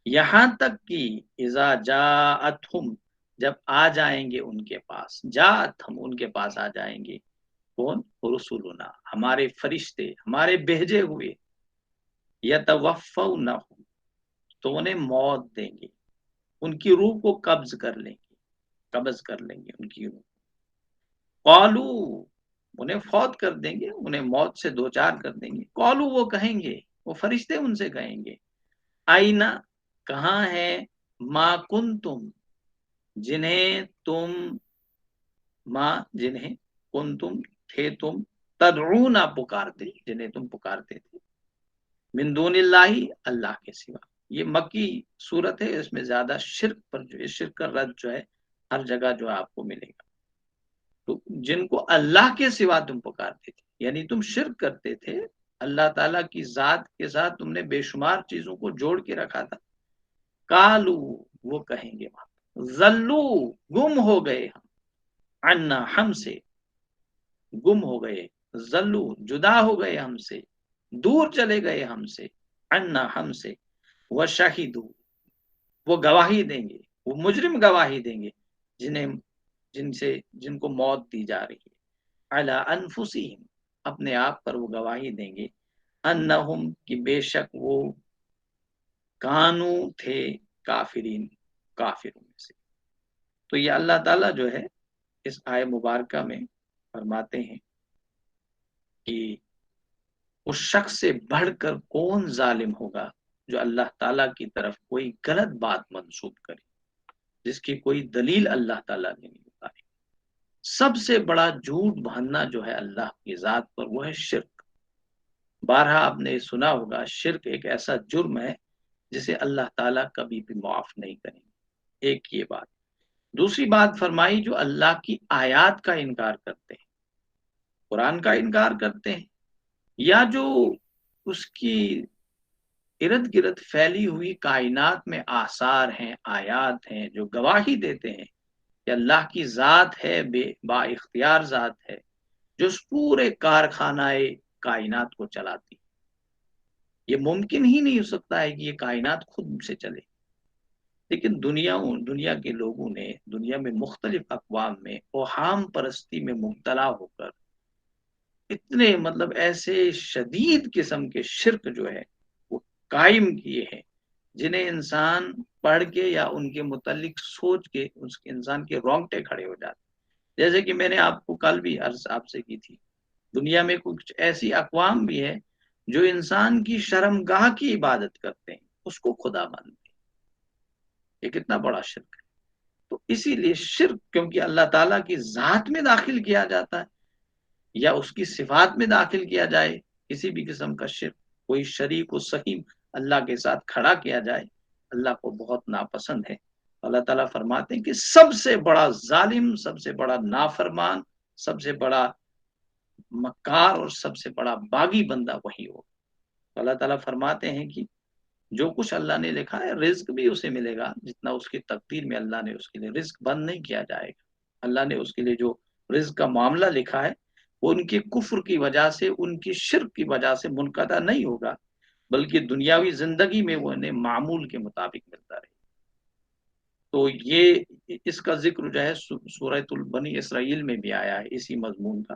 یہاں تک کہ اذا جاءتہم، جب آ جائیں گے ان کے پاس، جاءتہم، ان کے پاس آ جائیں گے، کون، رسولنا، ہمارے فرشتے، ہمارے بھیجے ہوئے، یتوفونہم، تو انہیں موت دیں گے، ان کی روح کو قبض کر لیں گے، قبض کر لیں گے ان کی روح، قالو، انہیں فوت کر دیں گے، انہیں موت سے دوچار کر دیں گے، قالو، وہ کہیں گے، وہ فرشتے ان سے کہیں گے، آئینہ، کہاں ہے، ما کنتم، جنہیں تم، ماں، جنہیں، کنتم، تھے تم، تدعون، پکارتے، جنہیں تم پکارتے تھے، من دون اللہ، اللہ کے سوا۔ یہ مکی صورت ہے، اس میں زیادہ شرک پر جو ہے، شرک کا رد جو ہے ہر جگہ جو آپ کو ملے گا۔ تو جن کو اللہ کے سوا تم پکارتے تھے، یعنی تم شرک کرتے تھے، اللہ تعالیٰ کی ذات کے ساتھ تم نے بے شمار چیزوں کو جوڑ کے رکھا تھا، کالو، وہ کہیں گے، ذلو، گم ہو گئے ہم، عنا، ہم سے، گم ہو گئے، ذلو، جدا ہو گئے ہم سے، دور چلے گئے ہم سے، عنا، ہم سے، وشہدو، وہ گواہی دیں گے، وہ مجرم گواہی دیں گے جن کو موت دی جا رہی ہے، علی انفسہم، اپنے آپ پر وہ گواہی دیں گے، انہم، کہ بے شک وہ، کانو، تھے، کافرین، کافروں میں سے۔ تو یہ اللہ تعالیٰ جو ہے اس آیہ مبارکہ میں فرماتے ہیں کہ اس شخص سے بڑھ کر کون ظالم ہوگا جو اللہ تعالیٰ کی طرف کوئی غلط بات منسوب کرے جس کی کوئی دلیل اللہ تعالیٰ نے نہیں بتائی۔ سب سے بڑا جھوٹ باندھنا جو ہے اللہ کی ذات پر وہ ہے شرک۔ بارہا آپ نے سنا ہوگا شرک ایک ایسا جرم ہے جسے اللہ تعالیٰ کبھی بھی معاف نہیں کریں گے۔ ایک یہ بات۔ دوسری بات فرمائی جو اللہ کی آیات کا انکار کرتے ہیں، قرآن کا انکار کرتے ہیں، یا جو اس کی ارد گرد پھیلی ہوئی کائنات میں آثار ہیں، آیات ہیں جو گواہی دیتے ہیں کہ اللہ کی ذات ہے، با اختیار ذات ہے جو اس پورے کارخانہ کائنات کو چلاتی۔ یہ ممکن ہی نہیں ہو سکتا ہے کہ یہ کائنات خود سے چلے، لیکن دنیا کے لوگوں نے دنیا میں مختلف اقوام میں اوہام پرستی میں مبتلا ہو کر اتنے ایسے شدید قسم کے شرک جو ہے وہ قائم کیے ہیں جنہیں انسان پڑھ کے یا ان کے متعلق سوچ کے اس کے انسان کے رونگٹے کھڑے ہو جاتے۔ جیسے کہ میں نے آپ کو کل بھی عرض آپ سے کی تھی، دنیا میں کچھ ایسی اقوام بھی ہے جو انسان کی شرمگاہ کی عبادت کرتے ہیں، اس کو خدا مانتے ہیں۔ یہ کتنا بڑا شرک ہے۔ تو اسی لیے شرک کیونکہ اللہ تعالیٰ کی ذات میں داخل کیا جاتا ہے یا اس کی صفات میں داخل کیا جائے، کسی بھی قسم کا شرک، کوئی شریک و سہیم اللہ کے ساتھ کھڑا کیا جائے، اللہ کو بہت ناپسند ہے۔ اللہ تعالیٰ فرماتے ہیں کہ سب سے بڑا ظالم، سب سے بڑا نافرمان، سب سے بڑا مکار اور سب سے بڑا باغی بندہ وہی ہو۔ اللہ تعالیٰ فرماتے ہیں کہ جو کچھ اللہ نے لکھا ہے رزق بھی اسے ملے گا جتنا اس کی تقدیر میں اللہ نے اس کے لیے رزق بند نہیں کیا جائے گا۔ اللہ نے اس کے لیے جو رزق کا معاملہ لکھا ہے وہ ان کے کفر کی وجہ سے، ان کی شرک کی وجہ سے منقطع نہیں ہوگا، بلکہ دنیاوی زندگی میں وہ انہیں معمول کے مطابق ملتا رہے۔ تو یہ اس کا ذکر جو ہے سورہ بنی اسرائیل میں بھی آیا ہے اسی مضمون کا۔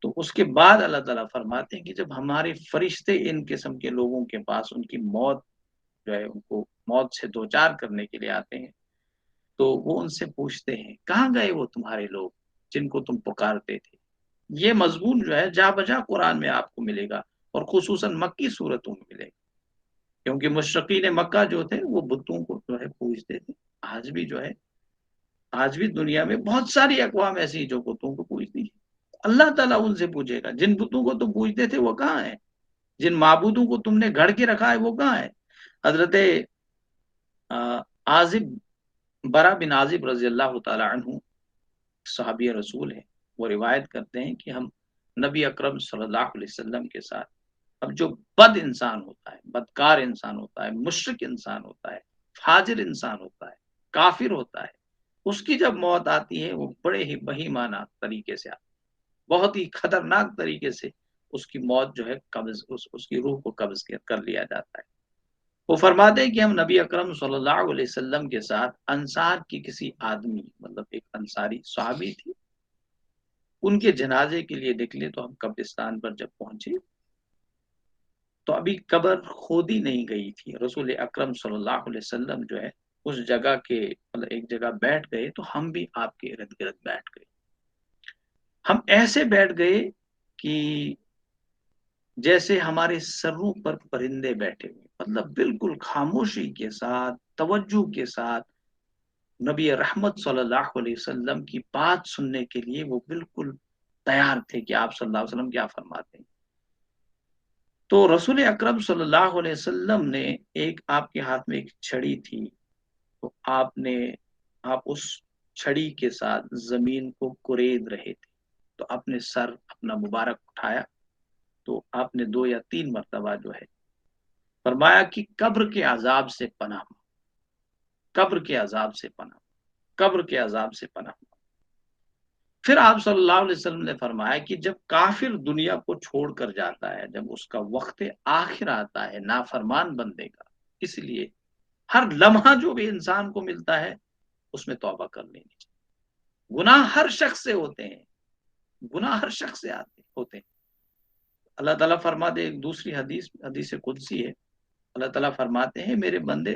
تو اس کے بعد اللہ تعالیٰ فرماتے ہیں کہ جب ہمارے فرشتے ان قسم کے لوگوں کے پاس ان کی موت جو ہے ان کو موت سے دوچار کرنے کے لیے آتے ہیں تو وہ ان سے پوچھتے ہیں کہاں گئے وہ تمہارے لوگ جن کو تم پکارتے تھے۔ یہ مضمون جو ہے جا بجا قرآن میں آپ کو ملے گا اور خصوصاً مکی صورتوں میں ملے گا، کیونکہ مشرقین مکہ جو تھے وہ بتوں کو جو ہے پوجتے تھے۔ آج بھی دنیا میں بہت ساری اقوام ایسی جو بتوں کو پوجتی ہے۔ اللہ تعالیٰ ان سے پوچھے گا جن بتوں کو تم پوجتے تھے وہ کہاں ہیں، جن معبودوں کو تم نے گھڑ کے رکھا ہے وہ کہاں ہے۔ حضرت برا بن عازب رضی اللہ تعالی عنہ صحابی رسول ہیں، وہ روایت کرتے ہیں کہ ہم نبی اکرم صلی اللہ علیہ وسلم کے ساتھ اب جو بد انسان ہوتا ہے، بدکار انسان ہوتا ہے، مشرک انسان ہوتا ہے، فاجر انسان ہوتا ہے، کافر ہوتا ہے، اس کی جب موت آتی ہے وہ بڑے ہی بہیمانہ طریقے سے آتی ہے، بہت ہی خطرناک طریقے سے اس کی موت جو ہے قبض اس کی روح کو قبض کر لیا جاتا ہے۔ وہ فرماتے ہیں کہ ہم نبی اکرم صلی اللہ علیہ وسلم کے ساتھ انصار کی کسی آدمی ایک انصاری صحابی تھی، ان کے جنازے کے لیے نکلے تو ہم قبرستان پر جب پہنچے تو ابھی قبر کھودی نہیں گئی تھی۔ رسول اکرم صلی اللہ علیہ وسلم جو ہے اس جگہ کے ایک جگہ بیٹھ گئے تو ہم بھی آپ کے ارد گرد بیٹھ گئے۔ ہم ایسے بیٹھ گئے کہ جیسے ہمارے سروں پر پرندے بیٹھے ہوئے، بالکل خاموشی کے ساتھ، توجہ کے ساتھ نبی رحمت صلی اللہ علیہ وسلم کی بات سننے کے لیے وہ بالکل تیار تھے کہ آپ صلی اللہ علیہ وسلم کیا فرماتے ہیں۔ تو رسول اکرم صلی اللہ علیہ وسلم نے آپ کے ہاتھ میں ایک چھڑی تھی، تو آپ اس چھڑی کے ساتھ زمین کو کورید رہے تھے، تو آپ نے سر اپنا مبارک اٹھایا تو آپ نے 2 یا 3 مرتبہ جو ہے فرمایا کہ قبر کے عذاب سے پناہ، قبر کے عذاب سے پناہ، قبر کے عذاب سے پناہ۔ پھر آپ صلی اللہ علیہ وسلم نے فرمایا کہ جب کافر دنیا کو چھوڑ کر جاتا ہے، جب اس کا وقت آخر آتا ہے نافرمان بندے کا، اس لیے ہر لمحہ جو بھی انسان کو ملتا ہے اس میں توبہ کر لینی چاہیے۔ گناہ ہر شخص سے ہوتے ہیں، گناہ ہر شخص سے ہوتے ہیں۔ اللہ تعالیٰ فرماتے، ایک دوسری حدیث قدسی ہے، اللہ تعالیٰ فرماتے ہیں میرے بندے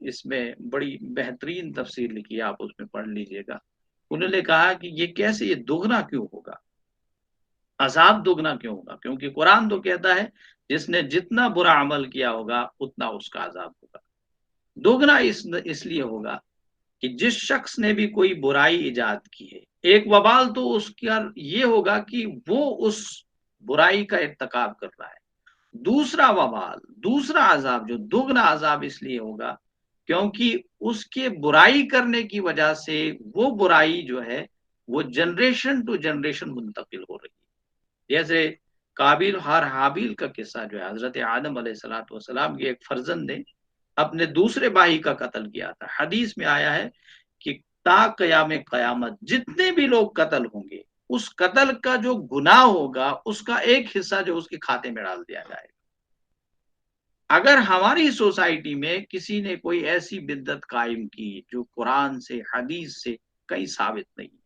اس میں بڑی بہترین تفسیر لکھی ہے، آپ اس میں پڑھ لیجئے گا. انہوں نے کہا کہ یہ کیسے، یہ دگنا کیوں ہوگا، عذاب دگنا کیوں ہوگا؟ کیونکہ قرآن تو کہتا ہے جس نے جتنا برا عمل کیا ہوگا اتنا اس کا عذاب ہوگا. دگنا اس لیے ہوگا کہ جس شخص نے بھی کوئی برائی ایجاد کی ہے، ایک وبال تو اس کا یہ ہوگا کہ وہ اس برائی کا ارتکاب کر رہا ہے. دوسرا وبال، دوسرا عذاب جو دگنا عذاب اس لیے ہوگا کیونکہ اس کے برائی کرنے کی وجہ سے وہ برائی جو ہے وہ جنریشن ٹو جنریشن منتقل ہو رہی ہے. جیسے قابیل اور حابیل کا قصہ جو ہے، حضرت آدم علیہ الصلوۃ والسلام کے ایک فرزند نے اپنے دوسرے بھائی کا قتل کیا تھا. حدیث میں آیا ہے کہ تا قیام قیامت جتنے بھی لوگ قتل ہوں گے، اس قتل کا جو گناہ ہوگا اس کا ایک حصہ جو اس کے کھاتے میں ڈال دیا جائے گا. اگر ہماری سوسائٹی میں کسی نے کوئی ایسی بدعت قائم کی جو قرآن سے حدیث سے کہیں ثابت نہیں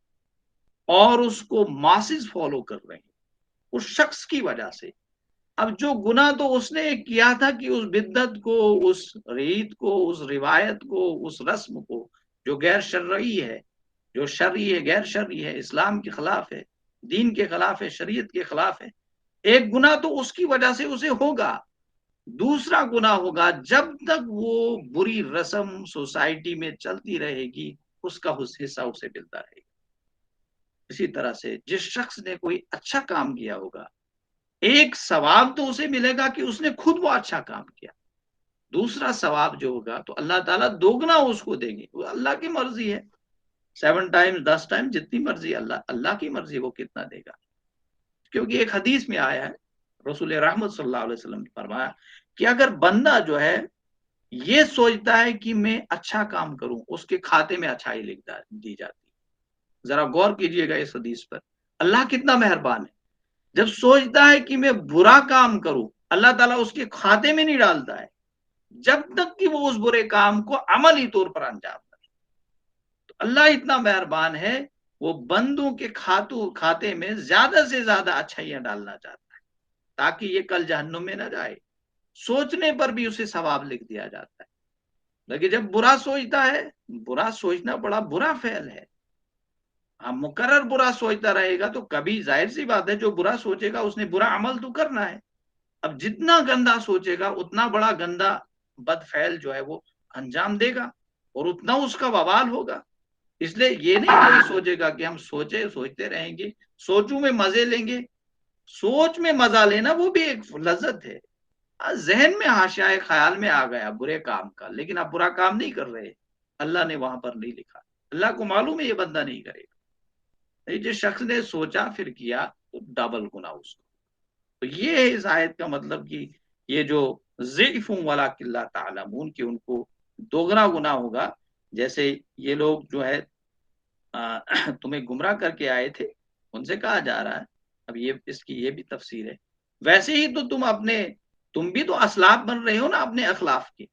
اور اس کو ماسز فالو کر رہے ہیں اس شخص کی وجہ سے، اب جو گناہ تو اس نے کیا تھا کہ اس بدعت کو، اس ریت کو، اس روایت کو، اس رسم کو جو غیر شرعی ہے، جو شرعی ہے غیر شرعی ہے، اسلام کے خلاف ہے، دین کے خلاف ہے، شریعت کے خلاف ہے، ایک گناہ تو اس کی وجہ سے اسے ہوگا. دوسرا گناہ ہوگا جب تک وہ بری رسم سوسائٹی میں چلتی رہے گی اس کا حصہ اسے ملتا رہے گا. اسی طرح سے جس شخص نے کوئی اچھا کام کیا ہوگا ایک ثواب تو اسے ملے گا کہ اس نے خود وہ اچھا کام کیا. دوسرا ثواب جو ہوگا تو اللہ تعالیٰ دوگنا اس کو دیں گے. وہ اللہ کی مرضی ہے، 7 ٹائم 10 ٹائم جتنی مرضی، اللہ کی مرضی وہ کتنا دے گا. کیونکہ ایک حدیث میں آیا ہے، رسول رحمت صلی اللہ علیہ وسلم نے فرمایا کہ اگر بندہ جو ہے یہ سوچتا ہے کہ میں اچھا کام کروں، اس کے کھاتے میں اچھائی لکھ دی جاتی. ذرا غور کیجئے گا اس حدیث پر، اللہ کتنا مہربان ہے. جب سوچتا ہے کہ میں برا کام کروں، اللہ تعالیٰ اس کے کھاتے میں نہیں ڈالتا ہے جب تک کہ وہ اس برے کام کو عملی طور پر انجام دے. تو اللہ اتنا مہربان ہے، وہ بندوں کے کھاتے میں زیادہ سے زیادہ اچھائیاں ڈالنا چاہتا ہے تاکہ یہ کل جہنم میں نہ جائے. سوچنے پر بھی اسے ثواب لکھ دیا جاتا ہے. لیکن جب برا سوچتا ہے، برا سوچنا بڑا برا فعل ہے. ہم مقرر برا سوچتا رہے گا تو کبھی ظاہر سی بات ہے جو برا سوچے گا اس نے برا عمل تو کرنا ہے. اب جتنا گندا سوچے گا اتنا بڑا گندا بد فعل جو ہے وہ انجام دے گا اور اتنا اس کا وبال ہوگا. اس لیے یہ نہیں کوئی سوچے گا کہ ہم سوچتے رہیں گے، سوچوں میں مزے لیں گے. سوچ میں مزہ لینا وہ بھی ایک لذت ہے. ذہن میں حاشیہ خیال میں آ گیا برے کام کا، لیکن آپ برا کام نہیں کر رہے، اللہ نے وہاں پر نہیں لکھا. اللہ کو معلوم ہے یہ بندہ نہیں کرے گا. جس شخص نے سوچا پھر کیا تو ڈبل گناہ اس کو. تو یہ ہے اس آیت کا مطلب کہ یہ جو ضعف ولکن لا تعلمون کہ ان کو دوگنا گناہ ہوگا. جیسے یہ لوگ جو ہے تمہیں گمراہ کر کے آئے تھے، ان سے کہا جا رہا ہے، اب یہ اس کی یہ بھی تفسیر ہے، ویسے ہی تو تم بھی تو اسلاف بن رہے ہو نا اپنے اخلاف کے.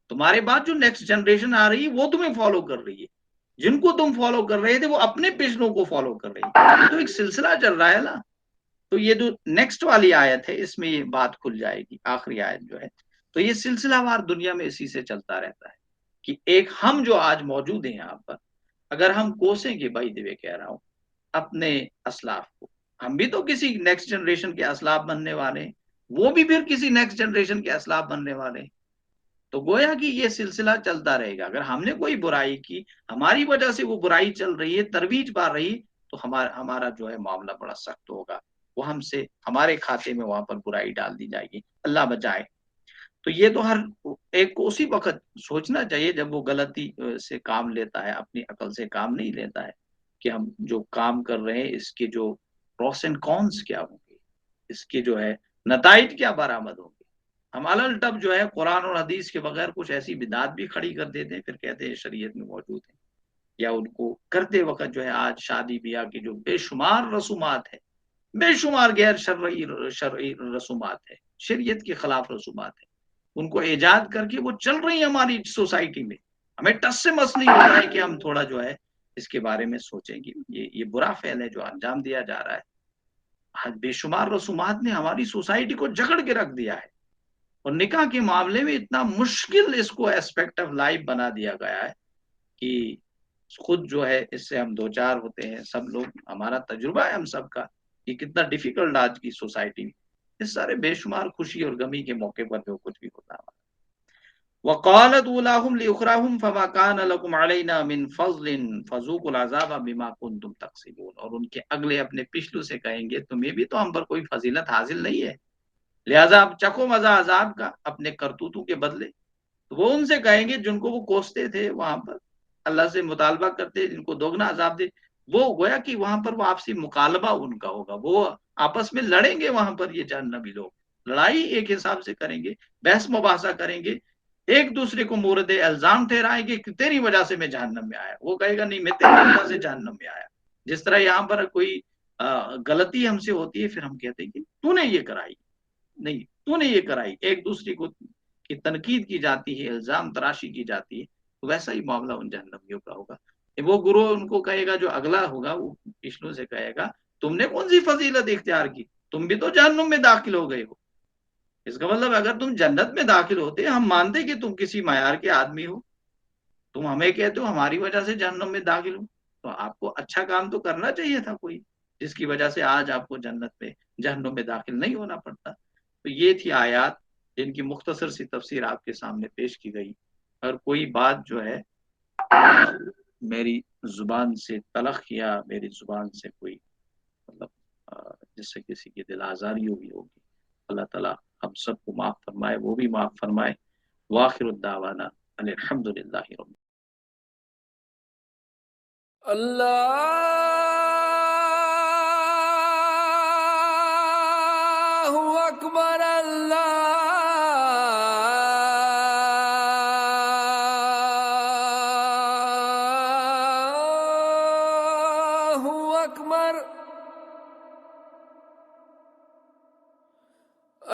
تمہارے بعد جو نیکسٹ جنریشن آ رہی ہے وہ تمہیں فالو کر رہی ہے. جن کو تم فالو کر رہے تھے وہ اپنے پچھلوں کو فالو کر رہی ہے. یہ تو ایک سلسلہ چل رہا ہے نا. تو یہ جو نیکسٹ والی آیت ہے اس میں یہ بات کھل جائے گی، آخری آیت جو ہے. تو یہ سلسلہ وار دنیا میں اسی سے چلتا رہتا ہے کہ ایک ہم جو آج موجود ہیں یہاں پر، اگر ہم کوسیں گے، بھائی دیوے کہہ رہا ہوں، اپنے اسلاف کو، ہم بھی تو کسی نیکسٹ جنریشن کے اسلاف بننے والے ہیں، وہ بھی پھر کسی نیکسٹ جنریشن کے اسلاف بننے والے ہیں. تو گویا کہ یہ سلسلہ چلتا رہے گا. اگر ہم نے کوئی برائی کی، ہماری وجہ سے وہ برائی چل رہی ہے، ترویج پا رہی، تو ہمارا جو ہے معاملہ بڑا سخت ہوگا. وہ ہمارے کھاتے میں وہاں پر برائی ڈال دی جائے گی، اللہ بچائے. تو یہ تو ہر ایک کو اسی وقت سوچنا چاہیے جب وہ غلطی سے کام لیتا ہے، اپنی عقل سے کام نہیں لیتا ہے کہ ہم جو کام کر رہے ہیں اس کے جو پروس اینڈ کونس کیا ہوں گے، اس کے جو ہے نتائج کیا برآمد ہوں گے. ہم الٹب جو ہے قرآن اور حدیث کے بغیر کچھ ایسی بدعت بھی کھڑی کر دیتے ہیں، پھر کہتے ہیں شریعت میں موجود ہے. یا ان کو کرتے وقت جو ہے آج شادی بیاہ کی جو بے شمار رسومات ہے، بے شمار غیر شرعی رسومات ہے، شریعت کے خلاف رسومات ہے، ان کو ایجاد کر کے وہ چل رہی ہیں ہماری سوسائٹی میں. ہمیں ٹس سے مس نہیں ہو رہا ہے کہ ہم تھوڑا جو ہے اس کے بارے میں سوچیں گے. یہ برا فعل ہے جو انجام دیا جا رہا ہے. بے شمار رسومات نے ہماری سوسائٹی کو جکڑ کے رکھ دیا ہے. اور نکاح کے معاملے میں اتنا مشکل اس کو ایسپیکٹ آف لائف بنا دیا گیا ہے کہ خود جو ہے اس سے ہم دو چار ہوتے ہیں، سب لوگ، ہمارا تجربہ ہے ہم سب کا کہ کتنا ڈیفیکلٹ آج کی سوسائٹی میں اس سارے بے شمار خوشی اور غمی کے موقع پر جو کچھ بھی ہوتا ہے۔ وقالت اولاہم لاخراہم فما کان لکم علینا من فضل فذوقوا العذاب بما کنتم تکسبون، اور ان کے اگلے اپنے پچھلوں سے کہیں گے تمہیں بھی تو ہم پر کوئی فضیلت حاصل نہیں ہے، لہذا اب چکھو مزہ عذاب کا اپنے کرتوتوں کے بدلے۔ تو وہ ان سے کہیں گے جن کو وہ کوستے تھے وہاں پر، اللہ سے مطالبہ کرتے جن کو دوگنا عذاب دے، وہ گویا کہ وہاں پر وہ آپسی مکالبہ ان کا ہوگا، وہ آپس میں لڑیں گے وہاں پر، یہ جہنمی لوگ لڑائی ایک حساب سے کریں گے، بحث مباحثہ کریں گے، ایک دوسرے کو مورد الزام ٹھہرائیں گے کہ تیری وجہ سے میں جہنم میں آیا، وہ کہے گا نہیں میں تیری وجہ سے جہنم میں آیا۔ جس طرح یہاں پر کوئی غلطی ہم سے ہوتی ہے، پھر ہم کہتے ہیں کہ تو نے یہ کرائی، نہیں تو نے یہ کرائی، ایک دوسرے کو کی تنقید کی جاتی ہے، الزام تراشی کی جاتی ہے، تو ویسا ہی معاملہ ان جہنمیوں کا ہوگا۔ وہ گروہ ان کو کہے گا، جو اگلا ہوگا وہ پچھلوں سے کہے گا تم نے کون سی فضیلت اختیار کی، تم بھی تو جہنم میں داخل ہو گئے ہو۔ اس کا مطلب اگر تم جنت میں داخل ہوتے، ہم مانتے کہ تم کسی معیار کے آدمی ہو، تم ہمیں کہتے ہو ہماری وجہ سے جہنم میں داخل ہو، تو آپ کو اچھا کام تو کرنا چاہیے تھا کوئی، جس کی وجہ سے آج آپ کو جنت میں جہنم میں داخل نہیں ہونا پڑتا۔ تو یہ تھی آیات جن کی مختصر سی تفسیر آپ کے سامنے پیش کی گئی۔ اور کوئی بات جو ہے میری زبان سے تلخ یا میری زبان سے کوئی مطلب جس سے کسی کی دل آزاری ہوئی ہوگی، اللہ تعالیٰ ہم سب کو معاف فرمائے، وہ بھی معاف فرمائے۔ واخر الدعوانا ان الحمد للہ رب اللہ اکبر، اللہ اکبر۔